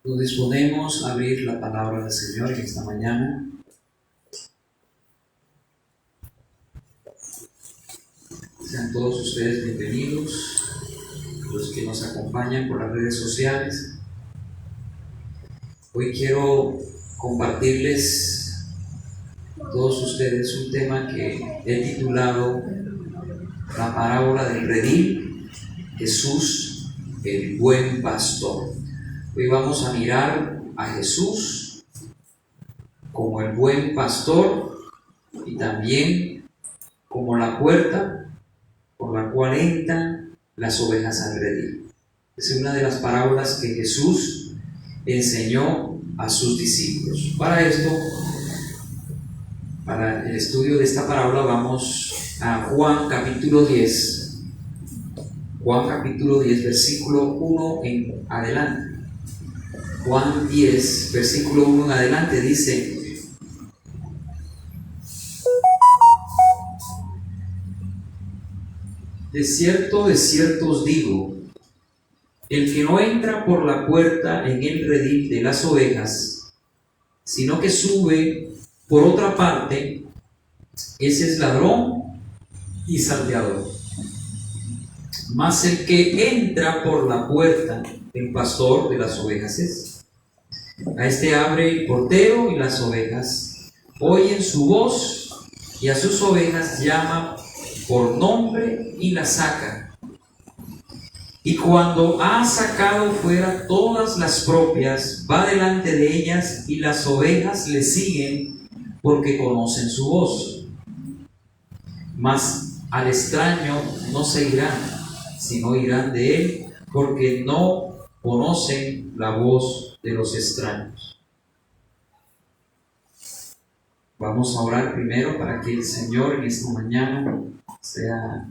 Nos disponemos a abrir la palabra del Señor en esta mañana. Sean todos ustedes bienvenidos, los que nos acompañan por las redes sociales. Hoy quiero compartirles a todos ustedes un tema que he titulado La parábola del redil, Jesús, el buen pastor. Hoy vamos a mirar a Jesús como el buen pastor y también como la puerta por la cual entran las ovejas al redil. Es una de las parábolas que Jesús enseñó a sus discípulos. Para esto, para el estudio de esta parábola, vamos a Juan capítulo 10. Juan capítulo 10, versículo 1 en adelante. Juan 10, versículo 1 en adelante dice: de cierto os digo, el que no entra por la puerta en el redil de las ovejas, sino que sube por otra parte, ese es ladrón y salteador. Mas el que entra por la puerta, el pastor de las ovejas es. A este abre el portero y las ovejas oyen su voz, y a sus ovejas llama por nombre y las saca. Y cuando ha sacado fuera todas las propias, va delante de ellas, y las ovejas le siguen porque conocen su voz. Mas al extraño no seguirán, sino irán de él, porque no conocen la voz de los extraños. Vamos a orar primero para que el Señor en esta mañana sea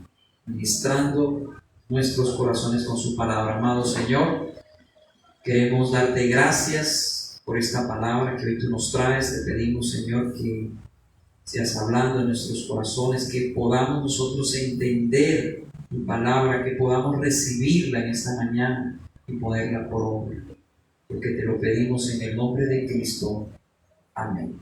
ministrando nuestros corazones con su palabra. Amado Señor, queremos darte gracias por esta palabra que hoy tú nos traes. Te pedimos, Señor, que seas hablando en nuestros corazones, que podamos nosotros entender tu palabra, que podamos recibirla en esta mañana y ponerla por obra, porque te lo pedimos en el nombre de Cristo. Amén.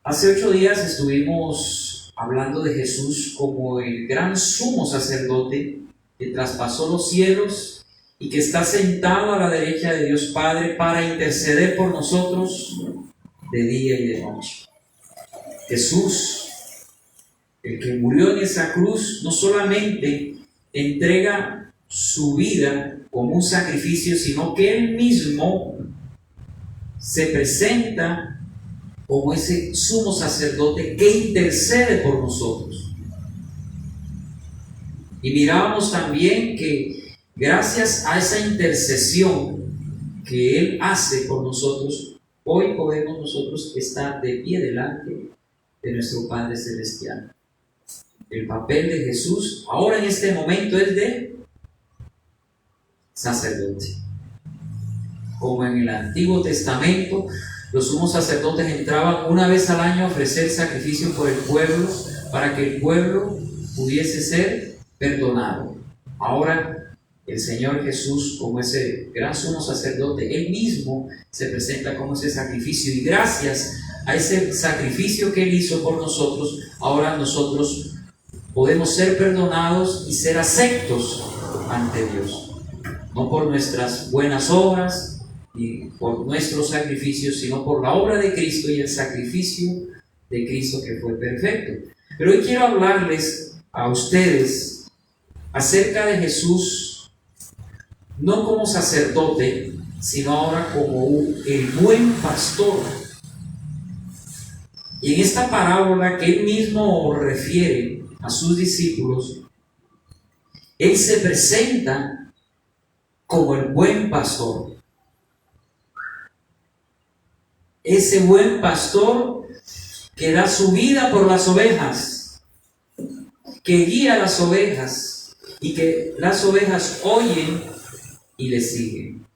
Hace 8 días estuvimos hablando de Jesús como el gran sumo sacerdote que traspasó los cielos y que está sentado a la derecha de Dios Padre para interceder por nosotros de día y de noche. Jesús, el que murió en esa cruz, no solamente entrega su vida como un sacrificio, sino que Él mismo se presenta como ese sumo sacerdote que intercede por nosotros. Y mirábamos también que gracias a esa intercesión que Él hace por nosotros, hoy podemos nosotros estar de pie delante de nuestro Padre Celestial. El papel de Jesús ahora en este momento es de sacerdote. Como en el Antiguo Testamento, los sumos sacerdotes entraban una vez al año a ofrecer sacrificios por el pueblo para que el pueblo pudiese ser perdonado. Ahora el Señor Jesús, como ese gran sumo sacerdote, Él mismo se presenta como ese sacrificio, y gracias a ese sacrificio que Él hizo por nosotros, ahora nosotros podemos ser perdonados y ser aceptos ante Dios. No por nuestras buenas obras ni por nuestros sacrificios, sino por la obra de Cristo y el sacrificio de Cristo, que fue perfecto. Pero hoy quiero hablarles a ustedes acerca de Jesús, no como sacerdote, sino ahora como el buen pastor. Y en esta parábola que Él mismo refiere a sus discípulos, Él se presenta como el buen pastor. Ese buen pastor que da su vida por las ovejas, que guía a las ovejas y que las ovejas oyen y le siguen.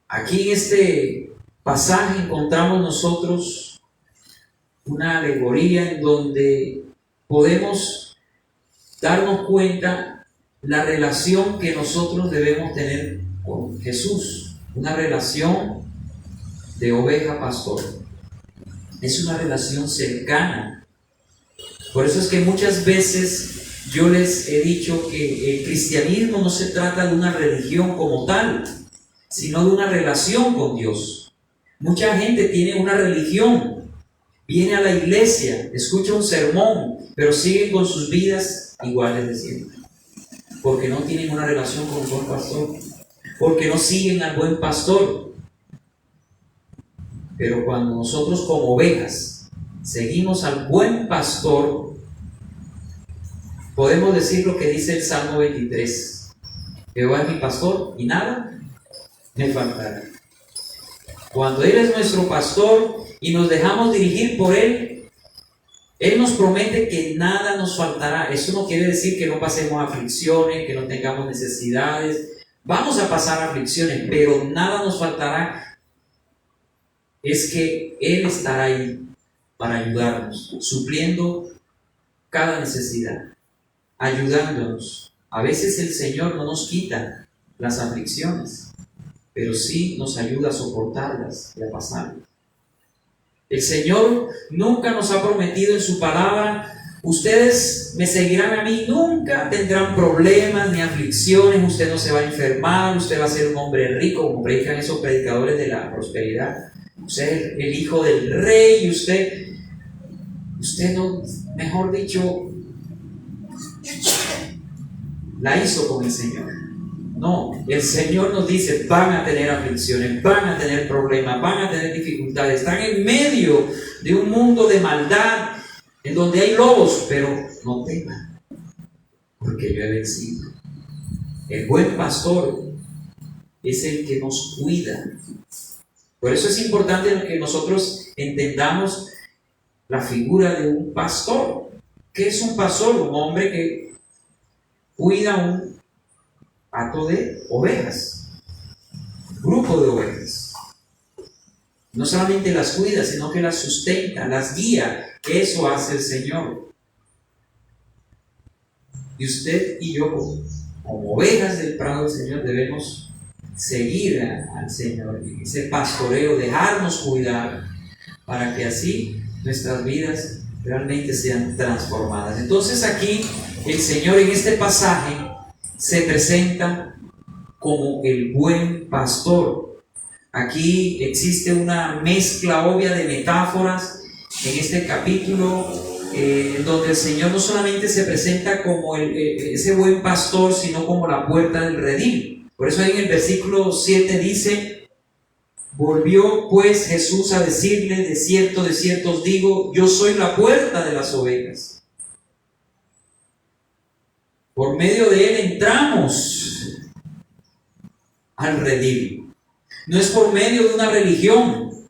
Aquí en este pasaje encontramos nosotros una alegoría en donde podemos darnos cuenta la relación que nosotros debemos tener con Jesús. una relación de oveja-pastor. Es una relación cercana. Por eso es que muchas veces yo les he dicho que el cristianismo no se trata de una religión como tal, sino de una relación con Dios. Mucha gente tiene una religión, viene a la iglesia, escucha un sermón, pero siguen con sus vidas iguales de siempre, porque no tienen una relación con el buen pastor, porque no siguen al buen pastor. Pero cuando nosotros como ovejas seguimos al buen pastor, podemos decir lo que dice el Salmo 23: Jehová es mi pastor y nada me faltará. Cuando Él es nuestro pastor y nos dejamos dirigir por Él, Él nos promete que nada nos faltará. Eso no quiere decir que no pasemos aflicciones, que no tengamos necesidades. Vamos a pasar aflicciones, pero nada nos faltará. Es que Él estará ahí para ayudarnos, supliendo cada necesidad, ayudándonos. A veces el Señor no nos quita las aflicciones, pero sí nos ayuda a soportarlas y a pasarlas. El Señor nunca nos ha prometido en su palabra: ustedes me seguirán a mí, nunca tendrán problemas ni aflicciones, usted no se va a enfermar, usted va a ser un hombre rico, como predican esos predicadores de la prosperidad. Usted es el hijo del rey y usted no, mejor dicho, la hizo con el Señor. No, el Señor nos dice: van a tener aflicciones, van a tener problemas, van a tener dificultades, están en medio de un mundo de maldad en donde hay lobos, pero no teman, porque yo he vencido. El buen pastor es el que nos cuida. Por eso es importante que nosotros entendamos la figura de un pastor. ¿Qué es un pastor? Un hombre que cuida un hato de ovejas, grupo de ovejas. No solamente las cuida, sino que las sustenta, las guía. Eso hace el Señor. Y usted y yo, como ovejas del prado del Señor, debemos seguir al Señor, ese pastoreo, dejarnos cuidar, para que así nuestras vidas realmente sean transformadas. Entonces aquí el Señor en este pasaje se presenta como el buen pastor. Aquí existe una mezcla obvia de metáforas en este capítulo, donde el Señor no solamente se presenta como ese buen pastor, sino como la puerta del redil. Por eso ahí en el versículo 7 dice: volvió pues Jesús a decirle: de cierto os digo, yo soy la puerta de las ovejas. Por medio de Él entramos al redil. No es por medio de una religión,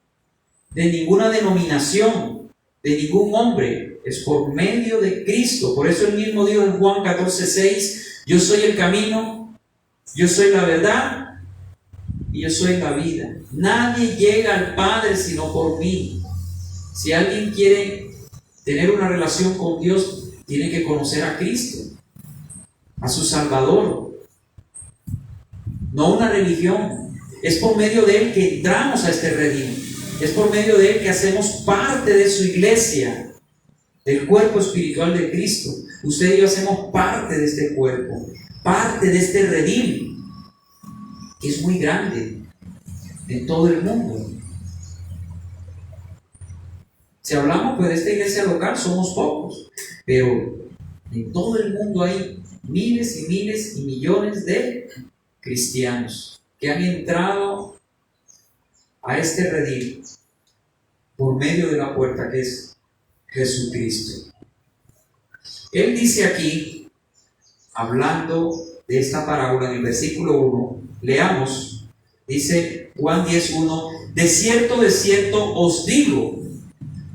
de ninguna denominación, de ningún hombre. Es por medio de Cristo. Por eso Él mismo dijo en Juan 14:6: yo soy el camino, yo soy la verdad y yo soy la vida. Nadie llega al Padre sino por mí. Si alguien quiere tener una relación con Dios, tiene que conocer a Cristo, a su Salvador, no una religión. Es por medio de Él que entramos a este redil. Es por medio de Él que hacemos parte de su iglesia, del cuerpo espiritual de Cristo. Usted y yo hacemos parte de este cuerpo, parte de este redil, que es muy grande en todo el mundo. Si hablamos pues de esta iglesia local, somos pocos, pero en todo el mundo hay miles y miles y millones de cristianos que han entrado a este redil por medio de la puerta que es Jesucristo. Él dice aquí, hablando de esta parábola en el versículo 1, leamos, dice Juan 10:1: de cierto os digo,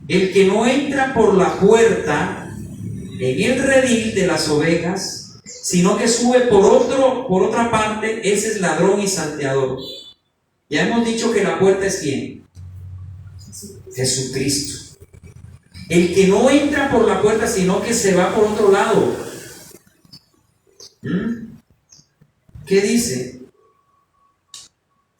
el que no entra por la puerta en el redil de las ovejas, sino que sube por otra parte, ese es ladrón y salteador. Ya hemos dicho que la puerta es ¿quién? Jesucristo. El que no entra por la puerta, sino que se va por otro lado. ¿Qué dice?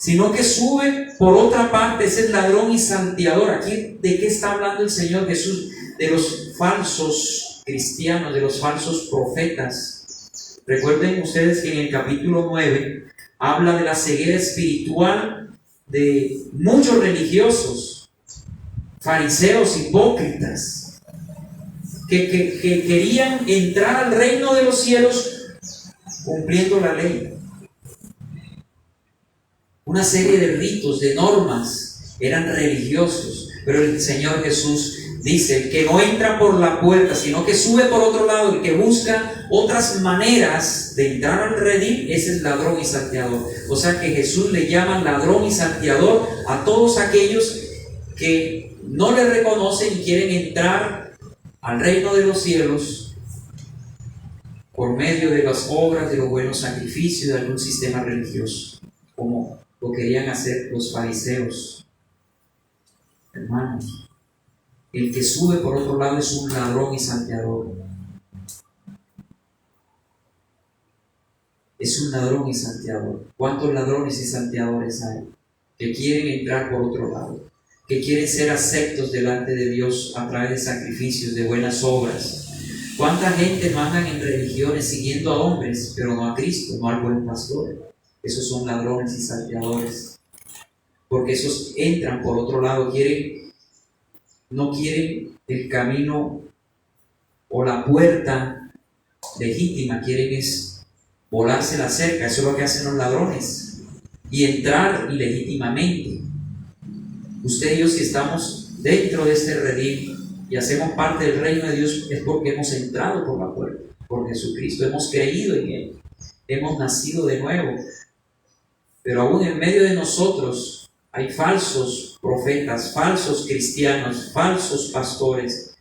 sino que sube por otra parte, ese es ladrón y salteador. Aquí, ¿de qué está hablando el Señor Jesús? De los falsos cristianos, de los falsos profetas. Recuerden ustedes que en el capítulo 9 habla de la ceguera espiritual de muchos religiosos, fariseos, hipócritas, que querían entrar al reino de los cielos cumpliendo la ley. Una serie de ritos, de normas, eran religiosos, pero el Señor Jesús dice: el que no entra por la puerta, sino que sube por otro lado, el que busca otras maneras de entrar al redil, ese es ladrón y salteador. O sea que Jesús le llama ladrón y salteador a todos aquellos que no le reconocen y quieren entrar al reino de los cielos por medio de las obras, de los buenos sacrificios, de algún sistema religioso, como lo querían hacer los fariseos. Hermanos, el que sube por otro lado es un ladrón y salteador. Es un ladrón y salteador. ¿Cuántos ladrones y salteadores hay que quieren entrar por otro lado? Que quieren ser aceptos delante de Dios a través de sacrificios, de buenas obras. ¿Cuánta gente mandan en religiones siguiendo a hombres, pero no a Cristo, no al buen pastor? Esos son ladrones y salteadores, porque esos entran por otro lado, no quieren el camino o la puerta legítima, quieren es volarse la cerca. Eso es lo que hacen los ladrones, y entrar ilegítimamente. Usted y yo, si estamos dentro de este redil y hacemos parte del reino de Dios, es porque hemos entrado por la puerta, por Jesucristo, hemos creído en Él, hemos nacido de nuevo. Pero aún en medio de nosotros hay falsos profetas, falsos cristianos, falsos pastores.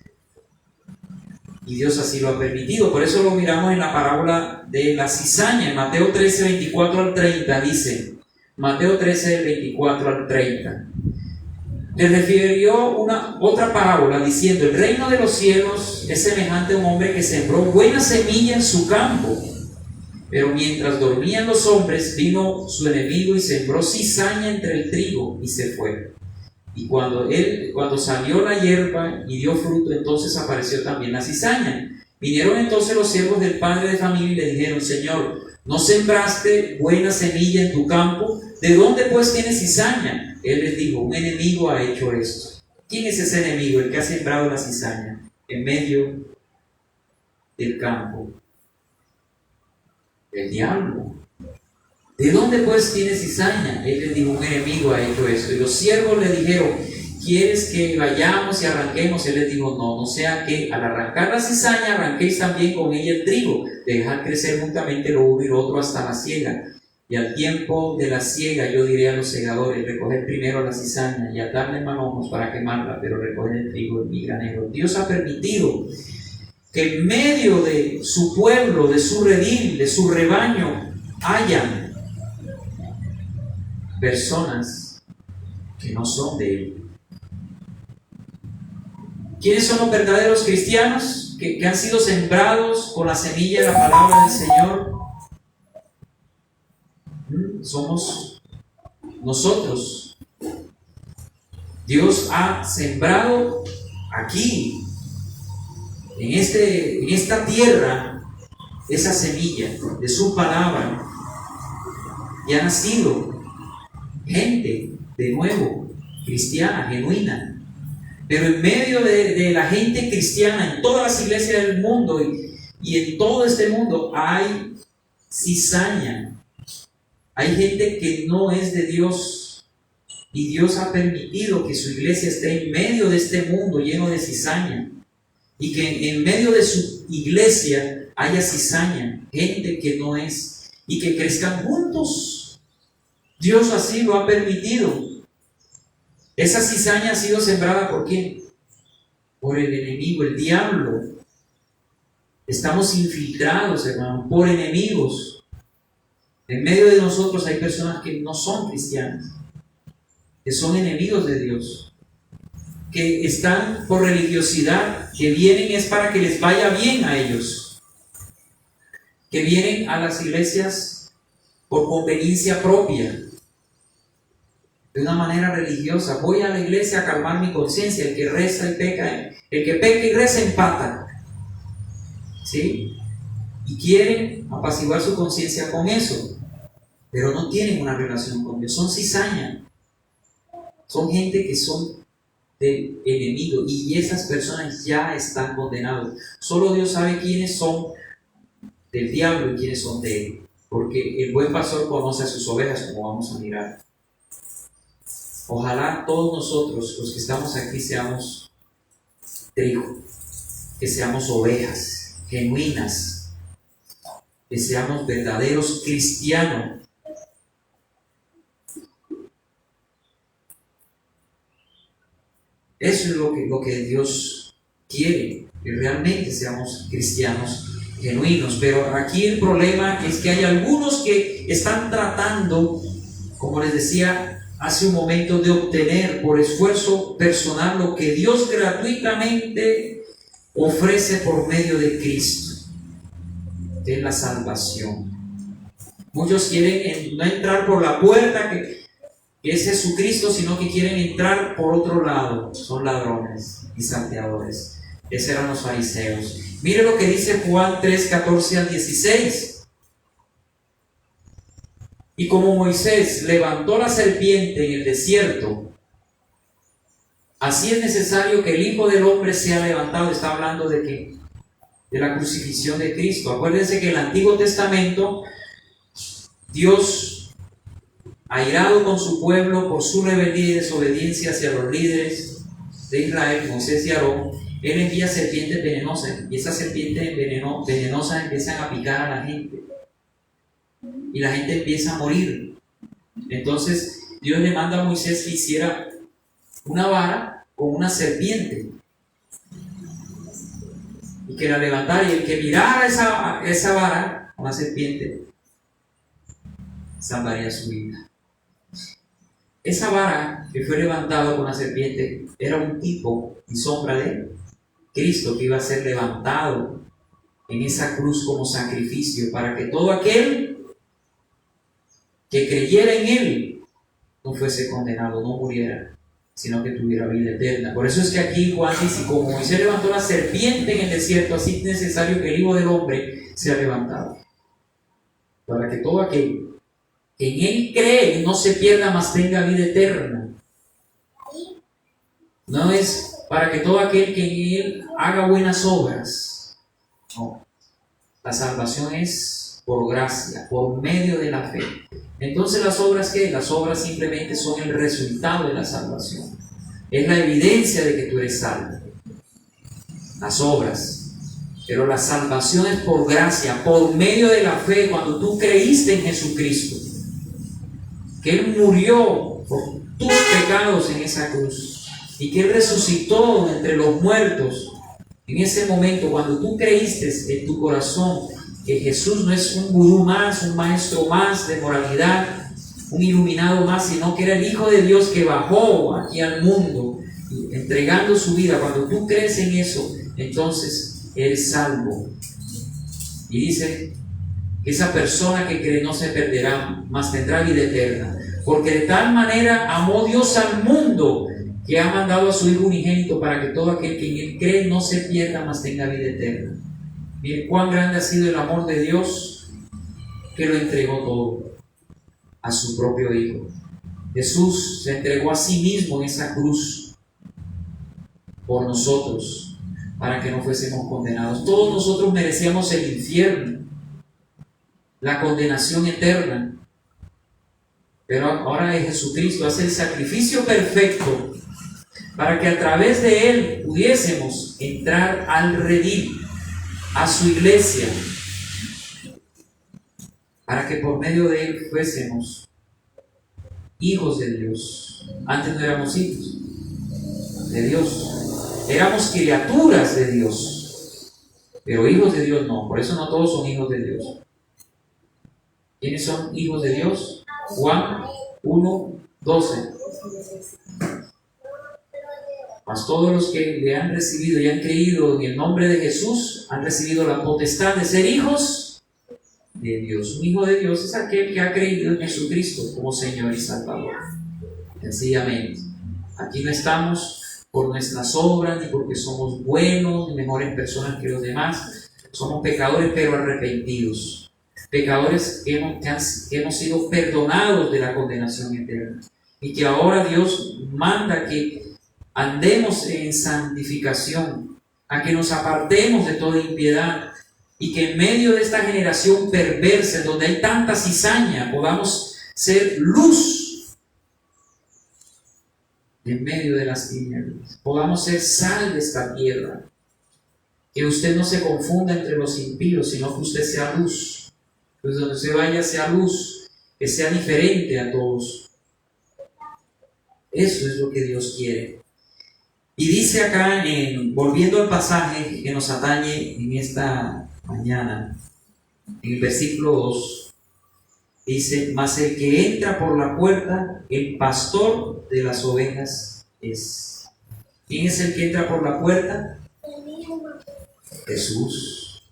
Y Dios así lo ha permitido. Por eso lo miramos en la parábola de la cizaña. En Mateo 13, 24 al 30 dice, Mateo 13, 24 al 30. Le refirió otra parábola diciendo: el reino de los cielos es semejante a un hombre que sembró buena semilla en su campo. Pero mientras dormían los hombres, vino su enemigo y sembró cizaña entre el trigo y se fue. Y cuando salió la hierba y dio fruto, entonces apareció también la cizaña. Vinieron entonces los siervos del padre de familia y le dijeron: Señor, ¿no sembraste buena semilla en tu campo? ¿De dónde pues tienes cizaña? Él les dijo: un enemigo ha hecho esto. ¿Quién es ese enemigo? El que ha sembrado la cizaña en medio del campo. El diablo. ¿De dónde pues tiene cizaña? Él les dijo: un enemigo ha hecho esto. Y los siervos le dijeron: ¿quieres que vayamos y arranquemos? Él les dijo: no sea que al arrancar la cizaña arranquéis también con ella el trigo. Dejad crecer juntamente lo uno y lo otro hasta la siega. Y al tiempo de la siega yo diré a los segadores: recoged primero la cizaña y atadla en manojos para quemarla, pero recoged el trigo en mi granero. Dios ha permitido que en medio de su pueblo, de su redil, de su rebaño, hayan personas que no son de Él. ¿Quiénes son los verdaderos cristianos que han sido sembrados con la semilla de la palabra del Señor? Somos nosotros. Dios ha sembrado aquí, en esta tierra, esa semilla de su palabra, y ha nacido gente de nuevo, cristiana, genuina. Pero en medio de la gente cristiana, en todas las iglesias del mundo y en todo este mundo, hay cizaña. Hay gente que no es de Dios, y Dios ha permitido que su iglesia esté en medio de este mundo lleno de cizaña, y que en medio de su iglesia haya cizaña, gente que no es, y que crezcan juntos. Dios así lo ha permitido. Esa cizaña ha sido sembrada ¿por quién? Por el enemigo, el diablo. Estamos infiltrados, hermano, por enemigos. En medio de nosotros hay personas que no son cristianas, que son enemigos de Dios, que están por religiosidad, que vienen es para que les vaya bien a ellos, que vienen a las iglesias por conveniencia propia, de una manera religiosa. Voy a la iglesia a calmar mi conciencia. El que reza y peca, el que peca y reza empata. ¿Sí? Y quieren apaciguar su conciencia con eso, pero no tienen una relación con Dios. Son cizaña. Son gente que son del enemigo, y esas personas ya están condenados. Solo Dios sabe quiénes son del diablo y quiénes son de él, porque el buen pastor conoce a sus ovejas, como vamos a mirar. Ojalá todos nosotros, los que estamos aquí, seamos trigo, que seamos ovejas genuinas, que seamos verdaderos cristianos. Eso es lo que Dios quiere, que realmente seamos cristianos genuinos. Pero aquí el problema es que hay algunos que están tratando, como les decía hace un momento, de obtener por esfuerzo personal lo que Dios gratuitamente ofrece por medio de Cristo, que es la salvación. Muchos quieren no entrar por la puerta que es Jesucristo, sino que quieren entrar por otro lado. Son ladrones y salteadores. Esos eran los fariseos. Mire lo que dice Juan 3, 14 al 16. Y como Moisés levantó la serpiente en el desierto, así es necesario que el Hijo del Hombre sea levantado. Está hablando de qué? De la crucifixión de Cristo. Acuérdense que en el Antiguo Testamento, Dios, airado con su pueblo por su rebeldía y desobediencia hacia los líderes de Israel, Moisés y Aarón, él envía serpientes venenosas, y esas serpientes venenosas empiezan a picar a la gente, y la gente empieza a morir. Entonces Dios le manda a Moisés que hiciera una vara con una serpiente, y que la levantara, y el que mirara esa vara con la serpiente salvaría su vida. Esa vara que fue levantada con la serpiente era un tipo y sombra de Cristo, que iba a ser levantado en esa cruz como sacrificio para que todo aquel que creyera en Él no fuese condenado, no muriera, sino que tuviera vida eterna. Por eso es que aquí Juan dice: como Moisés levantó la serpiente en el desierto, así es necesario que el Hijo del Hombre sea levantado, para que todo aquel en Él cree no se pierda, mas tenga vida eterna. No es para que todo aquel que en Él haga buenas obras. No. La salvación es por gracia, por medio de la fe. Entonces, ¿las obras qué? Las obras simplemente son el resultado de la salvación. Es la evidencia de que tú eres salvo. Las obras. Pero la salvación es por gracia, por medio de la fe, cuando tú creíste en Jesucristo, que Él murió por tus pecados en esa cruz, y que Él resucitó entre los muertos. En ese momento, cuando tú creíste en tu corazón que Jesús no es un gurú más, un maestro más de moralidad, un iluminado más, sino que era el Hijo de Dios que bajó aquí al mundo, entregando su vida. Cuando tú crees en eso, entonces eres salvo. Y dice que esa persona que cree no se perderá, mas tendrá vida eterna. Porque de tal manera amó Dios al mundo, que ha mandado a su Hijo unigénito, para que todo aquel que en Él cree no se pierda, mas tenga vida eterna. Miren cuán grande ha sido el amor de Dios, que lo entregó todo a su propio Hijo. Jesús se entregó a sí mismo en esa cruz por nosotros, para que no fuésemos condenados. Todos nosotros merecíamos el infierno, la condenación eterna. Pero ahora Jesucristo hace el sacrificio perfecto para que a través de Él pudiésemos entrar al redil, a su iglesia, para que por medio de Él fuésemos hijos de Dios. Antes no éramos hijos de Dios, éramos criaturas de Dios, pero hijos de Dios no. Por eso no todos son hijos de Dios. ¿Quiénes son hijos de Dios? Juan 1:12. Mas todos los que le han recibido y han creído en el nombre de Jesús han recibido la potestad de ser hijos de Dios. Un hijo de Dios es aquel que ha creído en Jesucristo como Señor y Salvador. sencillamente. Aquí no estamos por nuestras obras, ni porque somos buenos, ni mejores personas que los demás. Somos pecadores, pero arrepentidos. Pecadores que hemos sido perdonados de la condenación eterna. Y que ahora Dios manda que andemos en santificación, a que nos apartemos de toda impiedad, y que en medio de esta generación perversa, en donde hay tanta cizaña, podamos ser luz en medio de las tinieblas, podamos ser sal de esta tierra. Que usted no se confunda entre los impíos, sino que usted sea luz. Pues donde usted vaya sea luz, que sea diferente a todos. Eso es lo que Dios quiere. Y dice acá, volviendo al pasaje que nos atañe en esta mañana, en el versículo 2, dice: mas el que entra por la puerta, el pastor de las ovejas es. ¿Quién es el que entra por la puerta? Jesús.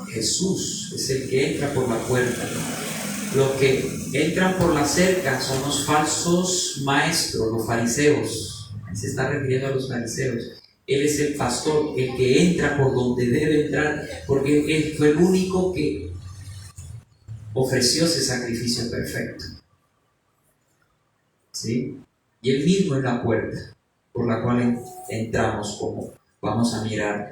Jesús es el que entra por la puerta. Los que entran por la cerca son los falsos maestros, los fariseos. Se está refiriendo a los fariseos. Él es el pastor, el que entra por donde debe entrar, porque Él fue el único que ofreció ese sacrificio perfecto. ¿Sí? Y Él mismo es la puerta por la cual entramos, como vamos a mirar.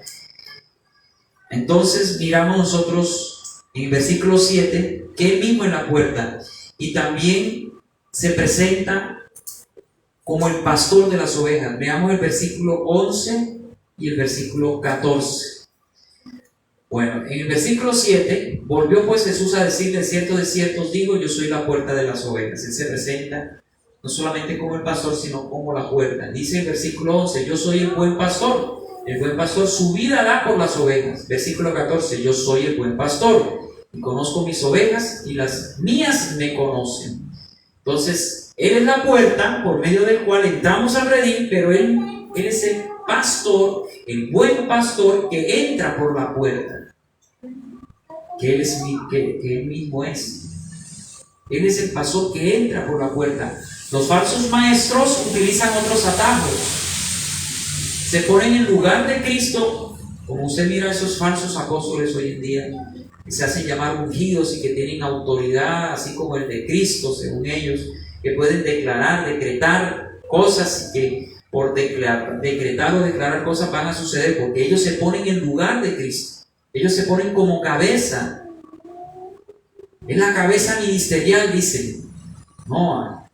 Entonces miramos nosotros en el versículo 7 que Él mismo es la puerta, y también se presenta como el pastor de las ovejas. Veamos el versículo 11 y el versículo 14. Bueno, en el versículo 7, volvió pues Jesús a decirle: de cierto os digo, yo soy la puerta de las ovejas. Él se presenta no solamente como el pastor, sino como la puerta. Dice el versículo 11: yo soy el buen pastor. El buen pastor su vida da por las ovejas. Versículo 14: yo soy el buen pastor y conozco mis ovejas, y las mías me conocen. Entonces, Él es la puerta por medio del cual entramos al redil, pero Él es el pastor, el buen pastor que entra por la puerta, que Él mismo es. Él es el pastor que entra por la puerta. Los falsos maestros utilizan otros atajos. Se ponen en lugar de Cristo, como usted mira a esos falsos apóstoles hoy en día, que se hacen llamar ungidos y que tienen autoridad, así como el de Cristo, según ellos, que pueden decretar cosas, que por decretar o declarar cosas van a suceder, porque ellos se ponen en lugar de Cristo. Ellos se ponen como cabeza. Es la cabeza ministerial, dicen. No,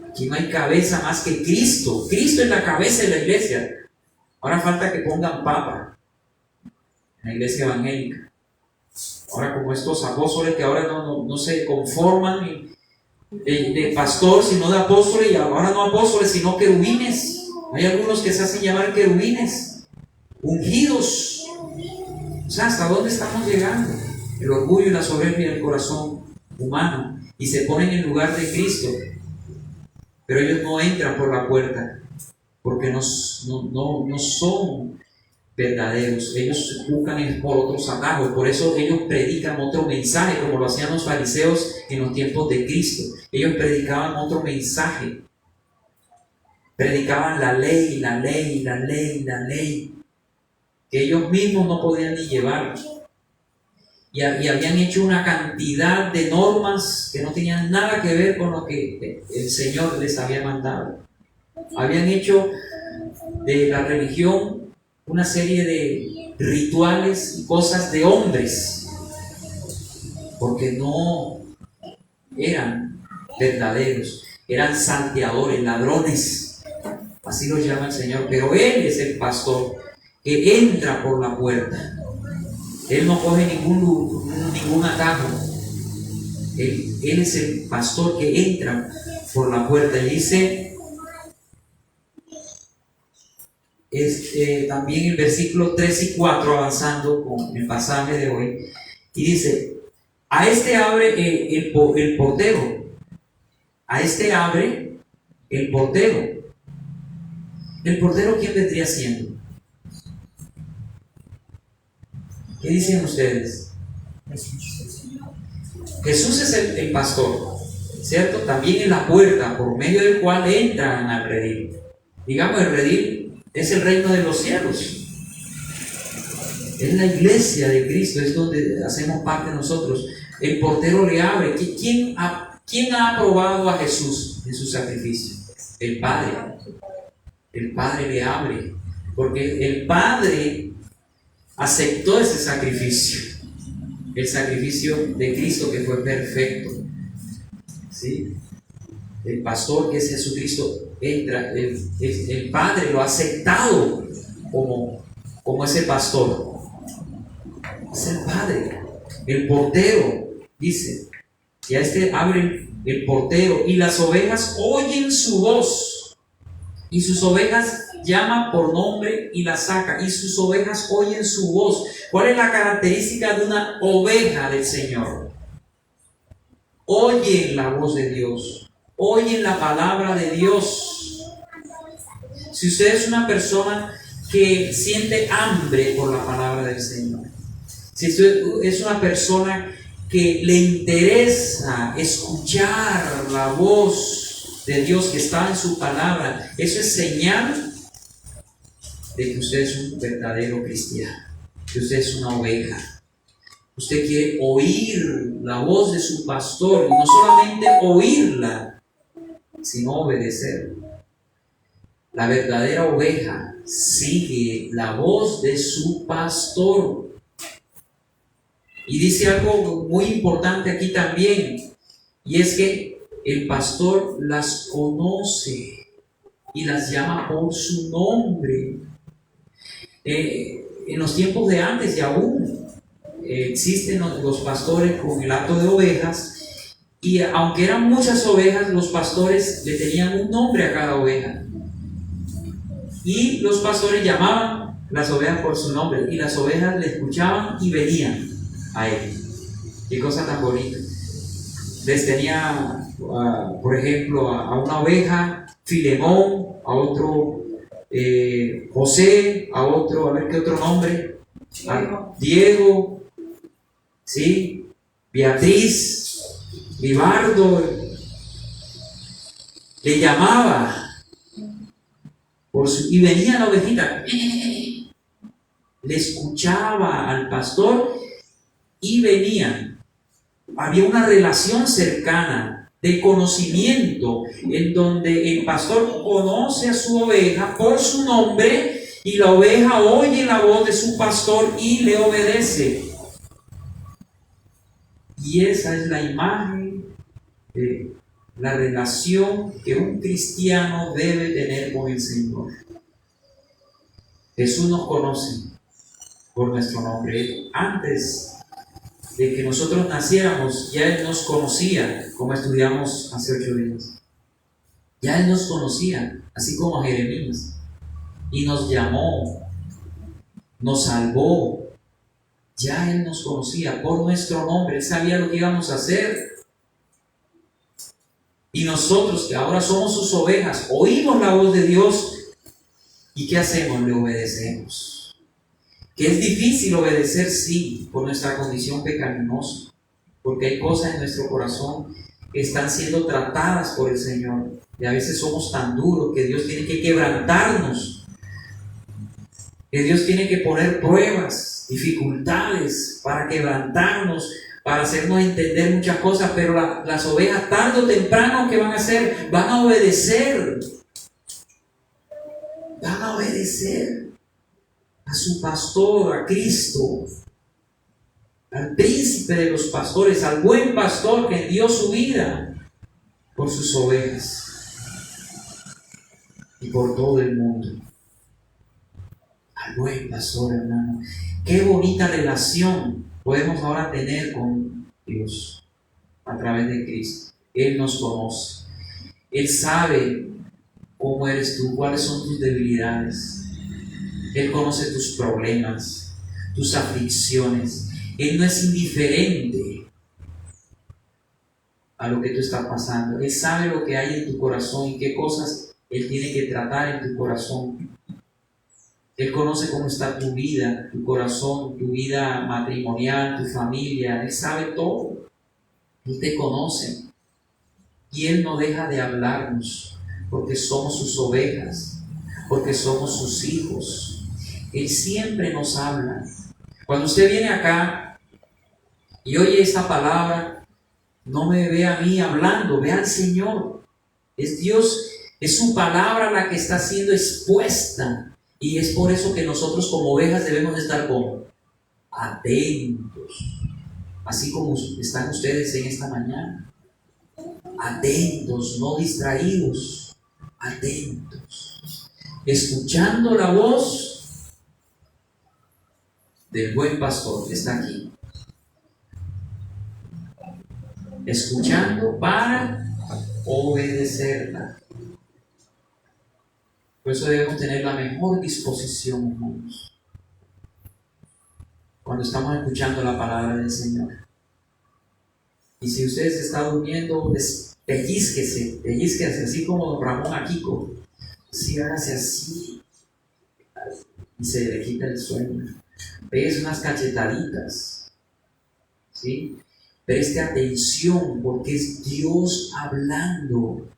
aquí no hay cabeza más que Cristo. Cristo es la cabeza de la iglesia. Ahora falta que pongan papa en la iglesia evangélica. Ahora, como estos apóstoles que ahora no se conforman de pastor, sino de apóstoles, y ahora no apóstoles, sino querubines. Hay algunos que se hacen llamar querubines, ungidos. O sea, ¿hasta dónde estamos llegando? El orgullo y la soberbia del corazón humano, y se ponen en lugar de Cristo, pero ellos no entran por la puerta, porque no son verdaderos. Ellos buscan por otros atajos. Por eso ellos predican otro mensaje, como lo hacían los fariseos en los tiempos de Cristo. Ellos predicaban otro mensaje. Predicaban la ley, que ellos mismos no podían ni llevar. Y habían hecho una cantidad de normas que no tenían nada que ver con lo que el Señor les había mandado. Habían hecho de la religión una serie de rituales y cosas de hombres, porque no eran verdaderos, eran salteadores, ladrones, así los llama el Señor. Pero Él es el pastor que entra por la puerta. Él no coge ningún atajo. Él es el pastor que entra por la puerta. Y dice también el versículo 3 y 4, avanzando con el pasaje de hoy, y dice: a este abre el portero. A este abre el portero. ¿El portero quién vendría siendo? ¿Qué dicen ustedes? Jesús es el pastor. ¿cierto? También es la puerta por medio del cual entran al redil. Digamos, el redil es el reino de los cielos. Es la iglesia de Cristo, es donde hacemos parte nosotros. El portero le abre. ¿Quién ha aprobado a Jesús en su sacrificio? El Padre. El Padre le abre, porque el Padre aceptó ese sacrificio, el sacrificio de Cristo que fue perfecto. ¿Sí? El pastor, que es Jesucristo, entra, el Padre lo ha aceptado como ese pastor. Es el Padre. El portero dice, y a este abre el portero, y las ovejas oyen su voz, y sus ovejas llama por nombre y la saca, y sus ovejas oyen su voz. ¿Cuál es la característica de una oveja del Señor? Oyen la voz de Dios, oyen la palabra de Dios. Si usted es una persona que siente hambre por la palabra del Señor, si usted es una persona que le interesa escuchar la voz de Dios que está en su palabra, eso es señal de que usted es un verdadero cristiano, que usted es una oveja. Usted quiere oír la voz de su pastor, y no solamente oírla, sino obedecer. La verdadera oveja sigue la voz de su pastor. Y dice algo muy importante aquí también, y es que el pastor las conoce y las llama por su nombre. En los tiempos de antes y aún existen los pastores con el hato de ovejas, y aunque eran muchas ovejas, los pastores le tenían un nombre a cada oveja, y los pastores llamaban las ovejas por su nombre, y las ovejas le escuchaban y venían a él. Qué cosa tan bonita. Les tenía, por ejemplo, a una oveja Filemón, a otro José, a otro, a ver qué otro nombre, Diego, ¿sí? Beatriz, Libardo, le llamaba y venía la ovejita, le escuchaba al pastor y venía. Había una relación cercana de conocimiento, en donde el pastor conoce a su oveja por su nombre, y la oveja oye la voz de su pastor y le obedece. Y esa es la imagen de la relación que un cristiano debe tener con el Señor. Jesús nos conoce por nuestro nombre. Antes de que nosotros naciéramos, ya Él nos conocía, como estudiamos hace 8 días. Ya Él nos conocía, así como a Jeremías, y nos llamó, nos salvó. Ya Él nos conocía por nuestro nombre, Él sabía lo que íbamos a hacer. Y nosotros, que ahora somos sus ovejas, oímos la voz de Dios, ¿y qué hacemos? Le obedecemos. Que es difícil obedecer, sí, por nuestra condición pecaminosa, porque hay cosas en nuestro corazón que están siendo tratadas por el Señor, y a veces somos tan duros que Dios tiene que quebrantarnos, que Dios tiene que poner pruebas, dificultades para quebrantarnos, para hacernos entender muchas cosas. Pero las ovejas, tarde o temprano, ¿qué van a hacer? Van a obedecer. Van a obedecer a su pastor, a Cristo, al príncipe de los pastores, al buen pastor que dio su vida por sus ovejas y por todo el mundo. Al buen pastor, hermano. Qué bonita relación podemos ahora tener con Dios a través de Cristo. Él nos conoce. Él sabe cómo eres tú, cuáles son tus debilidades. Él conoce tus problemas, tus aflicciones. Él no es indiferente a lo que tú estás pasando. Él sabe lo que hay en tu corazón y qué cosas Él tiene que tratar en tu corazón. Él conoce cómo está tu vida, tu corazón, tu vida matrimonial, tu familia. Él sabe todo. Él te conoce. Y Él no deja de hablarnos, porque somos sus ovejas, porque somos sus hijos. Él siempre nos habla. Cuando usted viene acá y oye esta palabra, no me ve a mí hablando, ve al Señor. Es Dios, es su palabra la que está siendo expuesta. Y es por eso que nosotros como ovejas debemos estar como atentos. Así como están ustedes en esta mañana. Atentos, no distraídos. Atentos. Escuchando la voz del buen pastor que está aquí. Escuchando para obedecerla. Por eso debemos tener la mejor disposición, hermanos, cuando estamos escuchando la palabra del Señor. Y si usted se está durmiendo, pellizquese así como don Ramón Akiko. Sí, hágase así y se le quita el sueño. Pégase unas cachetaditas, ¿sí? Preste atención, porque es Dios hablando.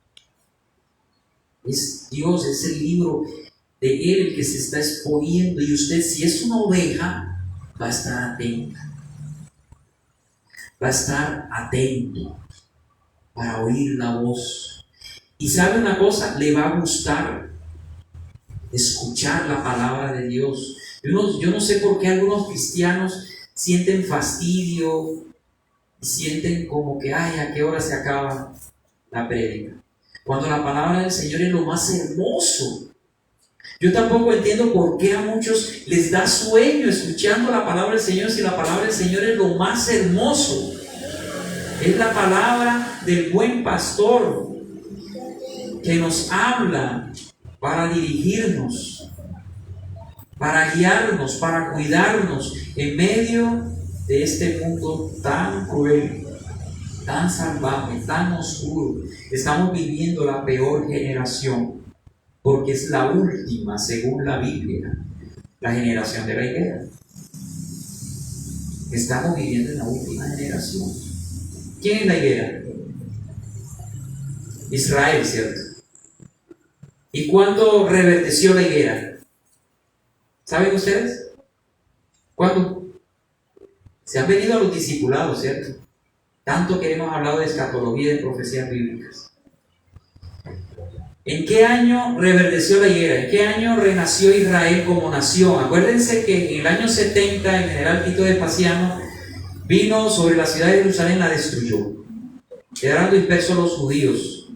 Es Dios, es el libro de Él el que se está exponiendo. Y usted, si es una oveja, va a estar atenta. Va a estar atento para oír la voz. Y sabe una cosa, le va a gustar escuchar la palabra de Dios. Yo no sé por qué algunos cristianos sienten fastidio, sienten como que, ay, ¿a qué hora se acaba la prédica? Cuando la palabra del Señor es lo más hermoso. Yo tampoco entiendo por qué a muchos les da sueño escuchando la palabra del Señor, si la palabra del Señor es lo más hermoso. Es la palabra del buen pastor que nos habla para dirigirnos, para guiarnos, para cuidarnos en medio de este mundo tan cruel, tan salvaje, tan oscuro. Estamos viviendo la peor generación, porque es la última, según la Biblia, la generación de la higuera. Estamos viviendo en la última generación. ¿Quién es la higuera? Israel, ¿cierto? ¿Y cuándo reverdeció la higuera? ¿Saben ustedes? ¿Cuándo? Se han venido a los discipulados, ¿cierto? Tanto que hemos hablado de escatología y de profecías bíblicas. ¿En qué año reverdeció la higuera? ¿En qué año renació Israel como nación? Acuérdense que en el año 70 el general Tito Vespasiano vino sobre la ciudad de Jerusalén, la destruyó. Quedaron dispersos los judíos.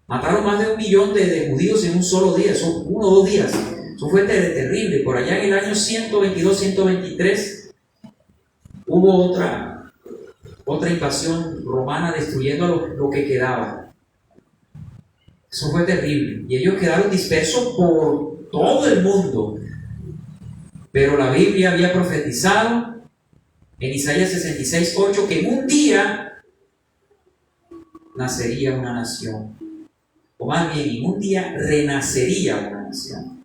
Mataron más de 1 millón de judíos en un solo día, son 1 o 2 días. Eso fue terrible. Por allá en el año 122, 123 hubo otra invasión romana destruyendo lo que quedaba. Eso fue terrible. Y ellos quedaron dispersos por todo el mundo. Pero la Biblia había profetizado en Isaías 66:8 que en un día nacería una nación. O más bien, en un día renacería una nación.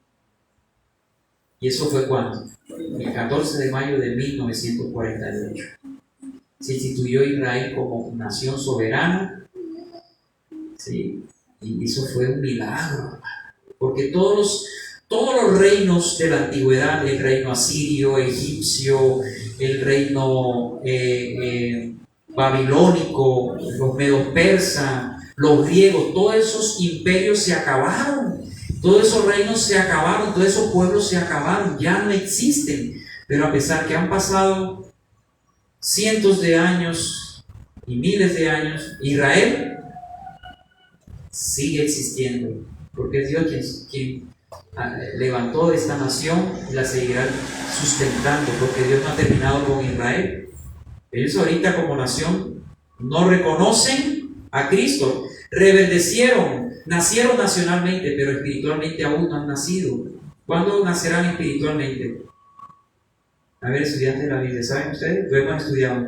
¿Y eso fue cuándo? El 14 de mayo de 1948. Se instituyó Israel como nación soberana. ¿Sí? Y eso fue un milagro, porque todos los reinos de la antigüedad, el reino asirio, egipcio, el reino babilónico, los medos persas, los griegos, todos esos imperios se acabaron, todos esos reinos se acabaron, todos esos pueblos se acabaron, ya no existen. Pero a pesar que han pasado cientos de años y miles de años, Israel sigue existiendo, porque es Dios quien levantó esta nación y la seguirá sustentando, porque Dios no ha terminado con Israel. Ellos ahorita como nación no reconocen a Cristo, rebeldecieron, nacieron nacionalmente, pero espiritualmente aún no han nacido. ¿Cuándo nacerán espiritualmente? A ver, estudiantes de la Biblia, ¿saben ustedes? Lo hemos estudiado.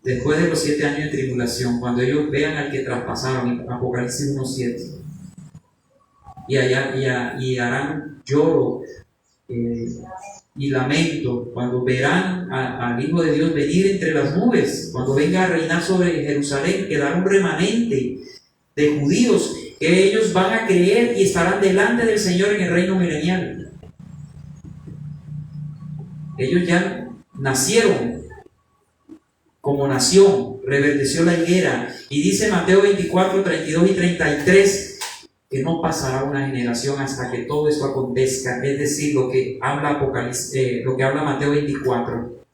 Después de los 7 años de tribulación, cuando ellos vean al que traspasaron, Apocalipsis 1:7, y harán lloro y lamento cuando verán al Hijo de Dios venir entre las nubes, cuando venga a reinar sobre Jerusalén, quedará un remanente de judíos que ellos van a creer y estarán delante del Señor en el reino milenial. Ellos ya nacieron como nación, reverdeció la higuera, y dice Mateo 24, 32 y 33 que no pasará una generación hasta que todo esto acontezca, es decir, lo que habla lo que habla Mateo 24.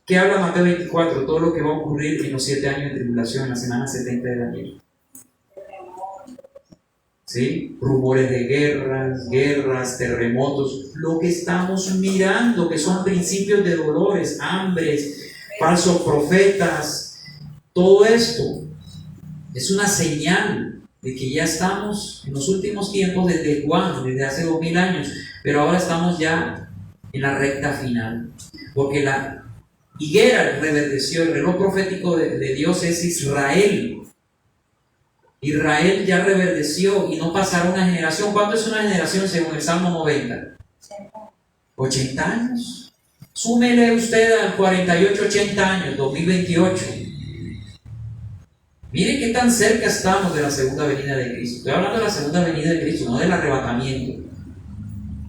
¿Qué habla Mateo 24? Todo lo que va a ocurrir en los 7 años de tribulación, en la semana 70 de Daniel. ¿Sí? Rumores de guerras, terremotos, lo que estamos mirando, que son principios de dolores, hambres, falsos profetas, todo esto es una señal de que ya estamos en los últimos tiempos desde Juan, desde hace 2000 años, pero ahora estamos ya en la recta final, porque la higuera reverdeció. El reloj profético de Dios es Israel. Israel ya reverdeció y no pasará una generación. ¿Cuánto es una generación según el Salmo 90? 80 años. Súmele usted al 48, 80 años, 2028. Miren qué tan cerca estamos de la segunda venida de Cristo. Estoy hablando de la segunda venida de Cristo, no del arrebatamiento.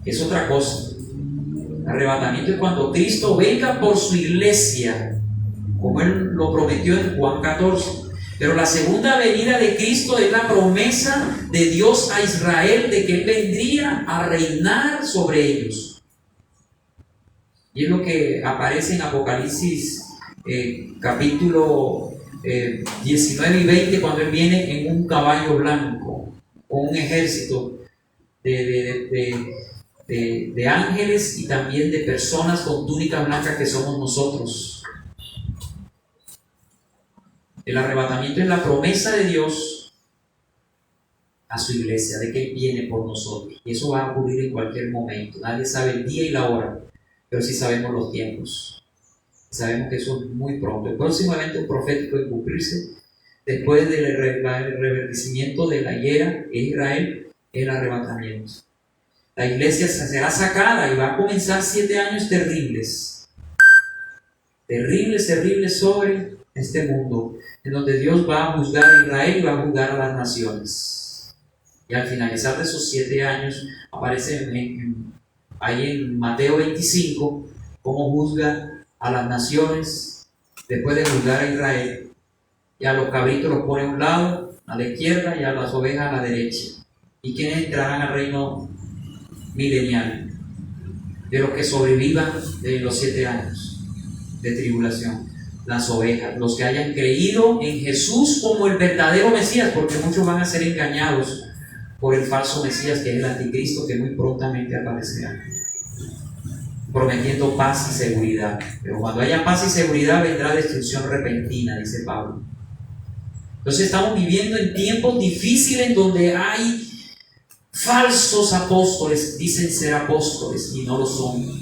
Es otra cosa. El arrebatamiento es cuando Cristo venga por su iglesia, como Él lo prometió en Juan 14. Pero la segunda venida de Cristo es la promesa de Dios a Israel de que Él vendría a reinar sobre ellos. Y es lo que aparece en Apocalipsis capítulo 19 y 20, cuando Él viene en un caballo blanco, con un ejército de ángeles y también de personas con túnicas blancas que somos nosotros. El arrebatamiento es la promesa de Dios a su iglesia, de que Él viene por nosotros. Y eso va a ocurrir en cualquier momento. Nadie sabe el día y la hora, pero sí sabemos los tiempos. Sabemos que eso es muy pronto. El próximo evento profético en cumplirse, después del reverdecimiento de la higuera en Israel, es el arrebatamiento. La iglesia será sacada y va a comenzar 7 años terribles. Terribles sobre este mundo, en donde Dios va a juzgar a Israel y va a juzgar a las naciones. Y al finalizar de esos 7 años, aparece ahí en Mateo 25, cómo juzga a las naciones después de juzgar a Israel. Y a los cabritos los pone a un lado, a la izquierda, y a las ovejas a la derecha. ¿Y quiénes entrarán al reino milenial? De los que sobrevivan de los 7 años de tribulación. Las ovejas, los que hayan creído en Jesús como el verdadero Mesías, porque muchos van a ser engañados por el falso Mesías, que es el anticristo, que muy prontamente aparecerá, prometiendo paz y seguridad. Pero cuando haya paz y seguridad vendrá destrucción repentina, dice Pablo. Entonces estamos viviendo en tiempos difíciles donde hay falsos apóstoles, dicen ser apóstoles y no lo son.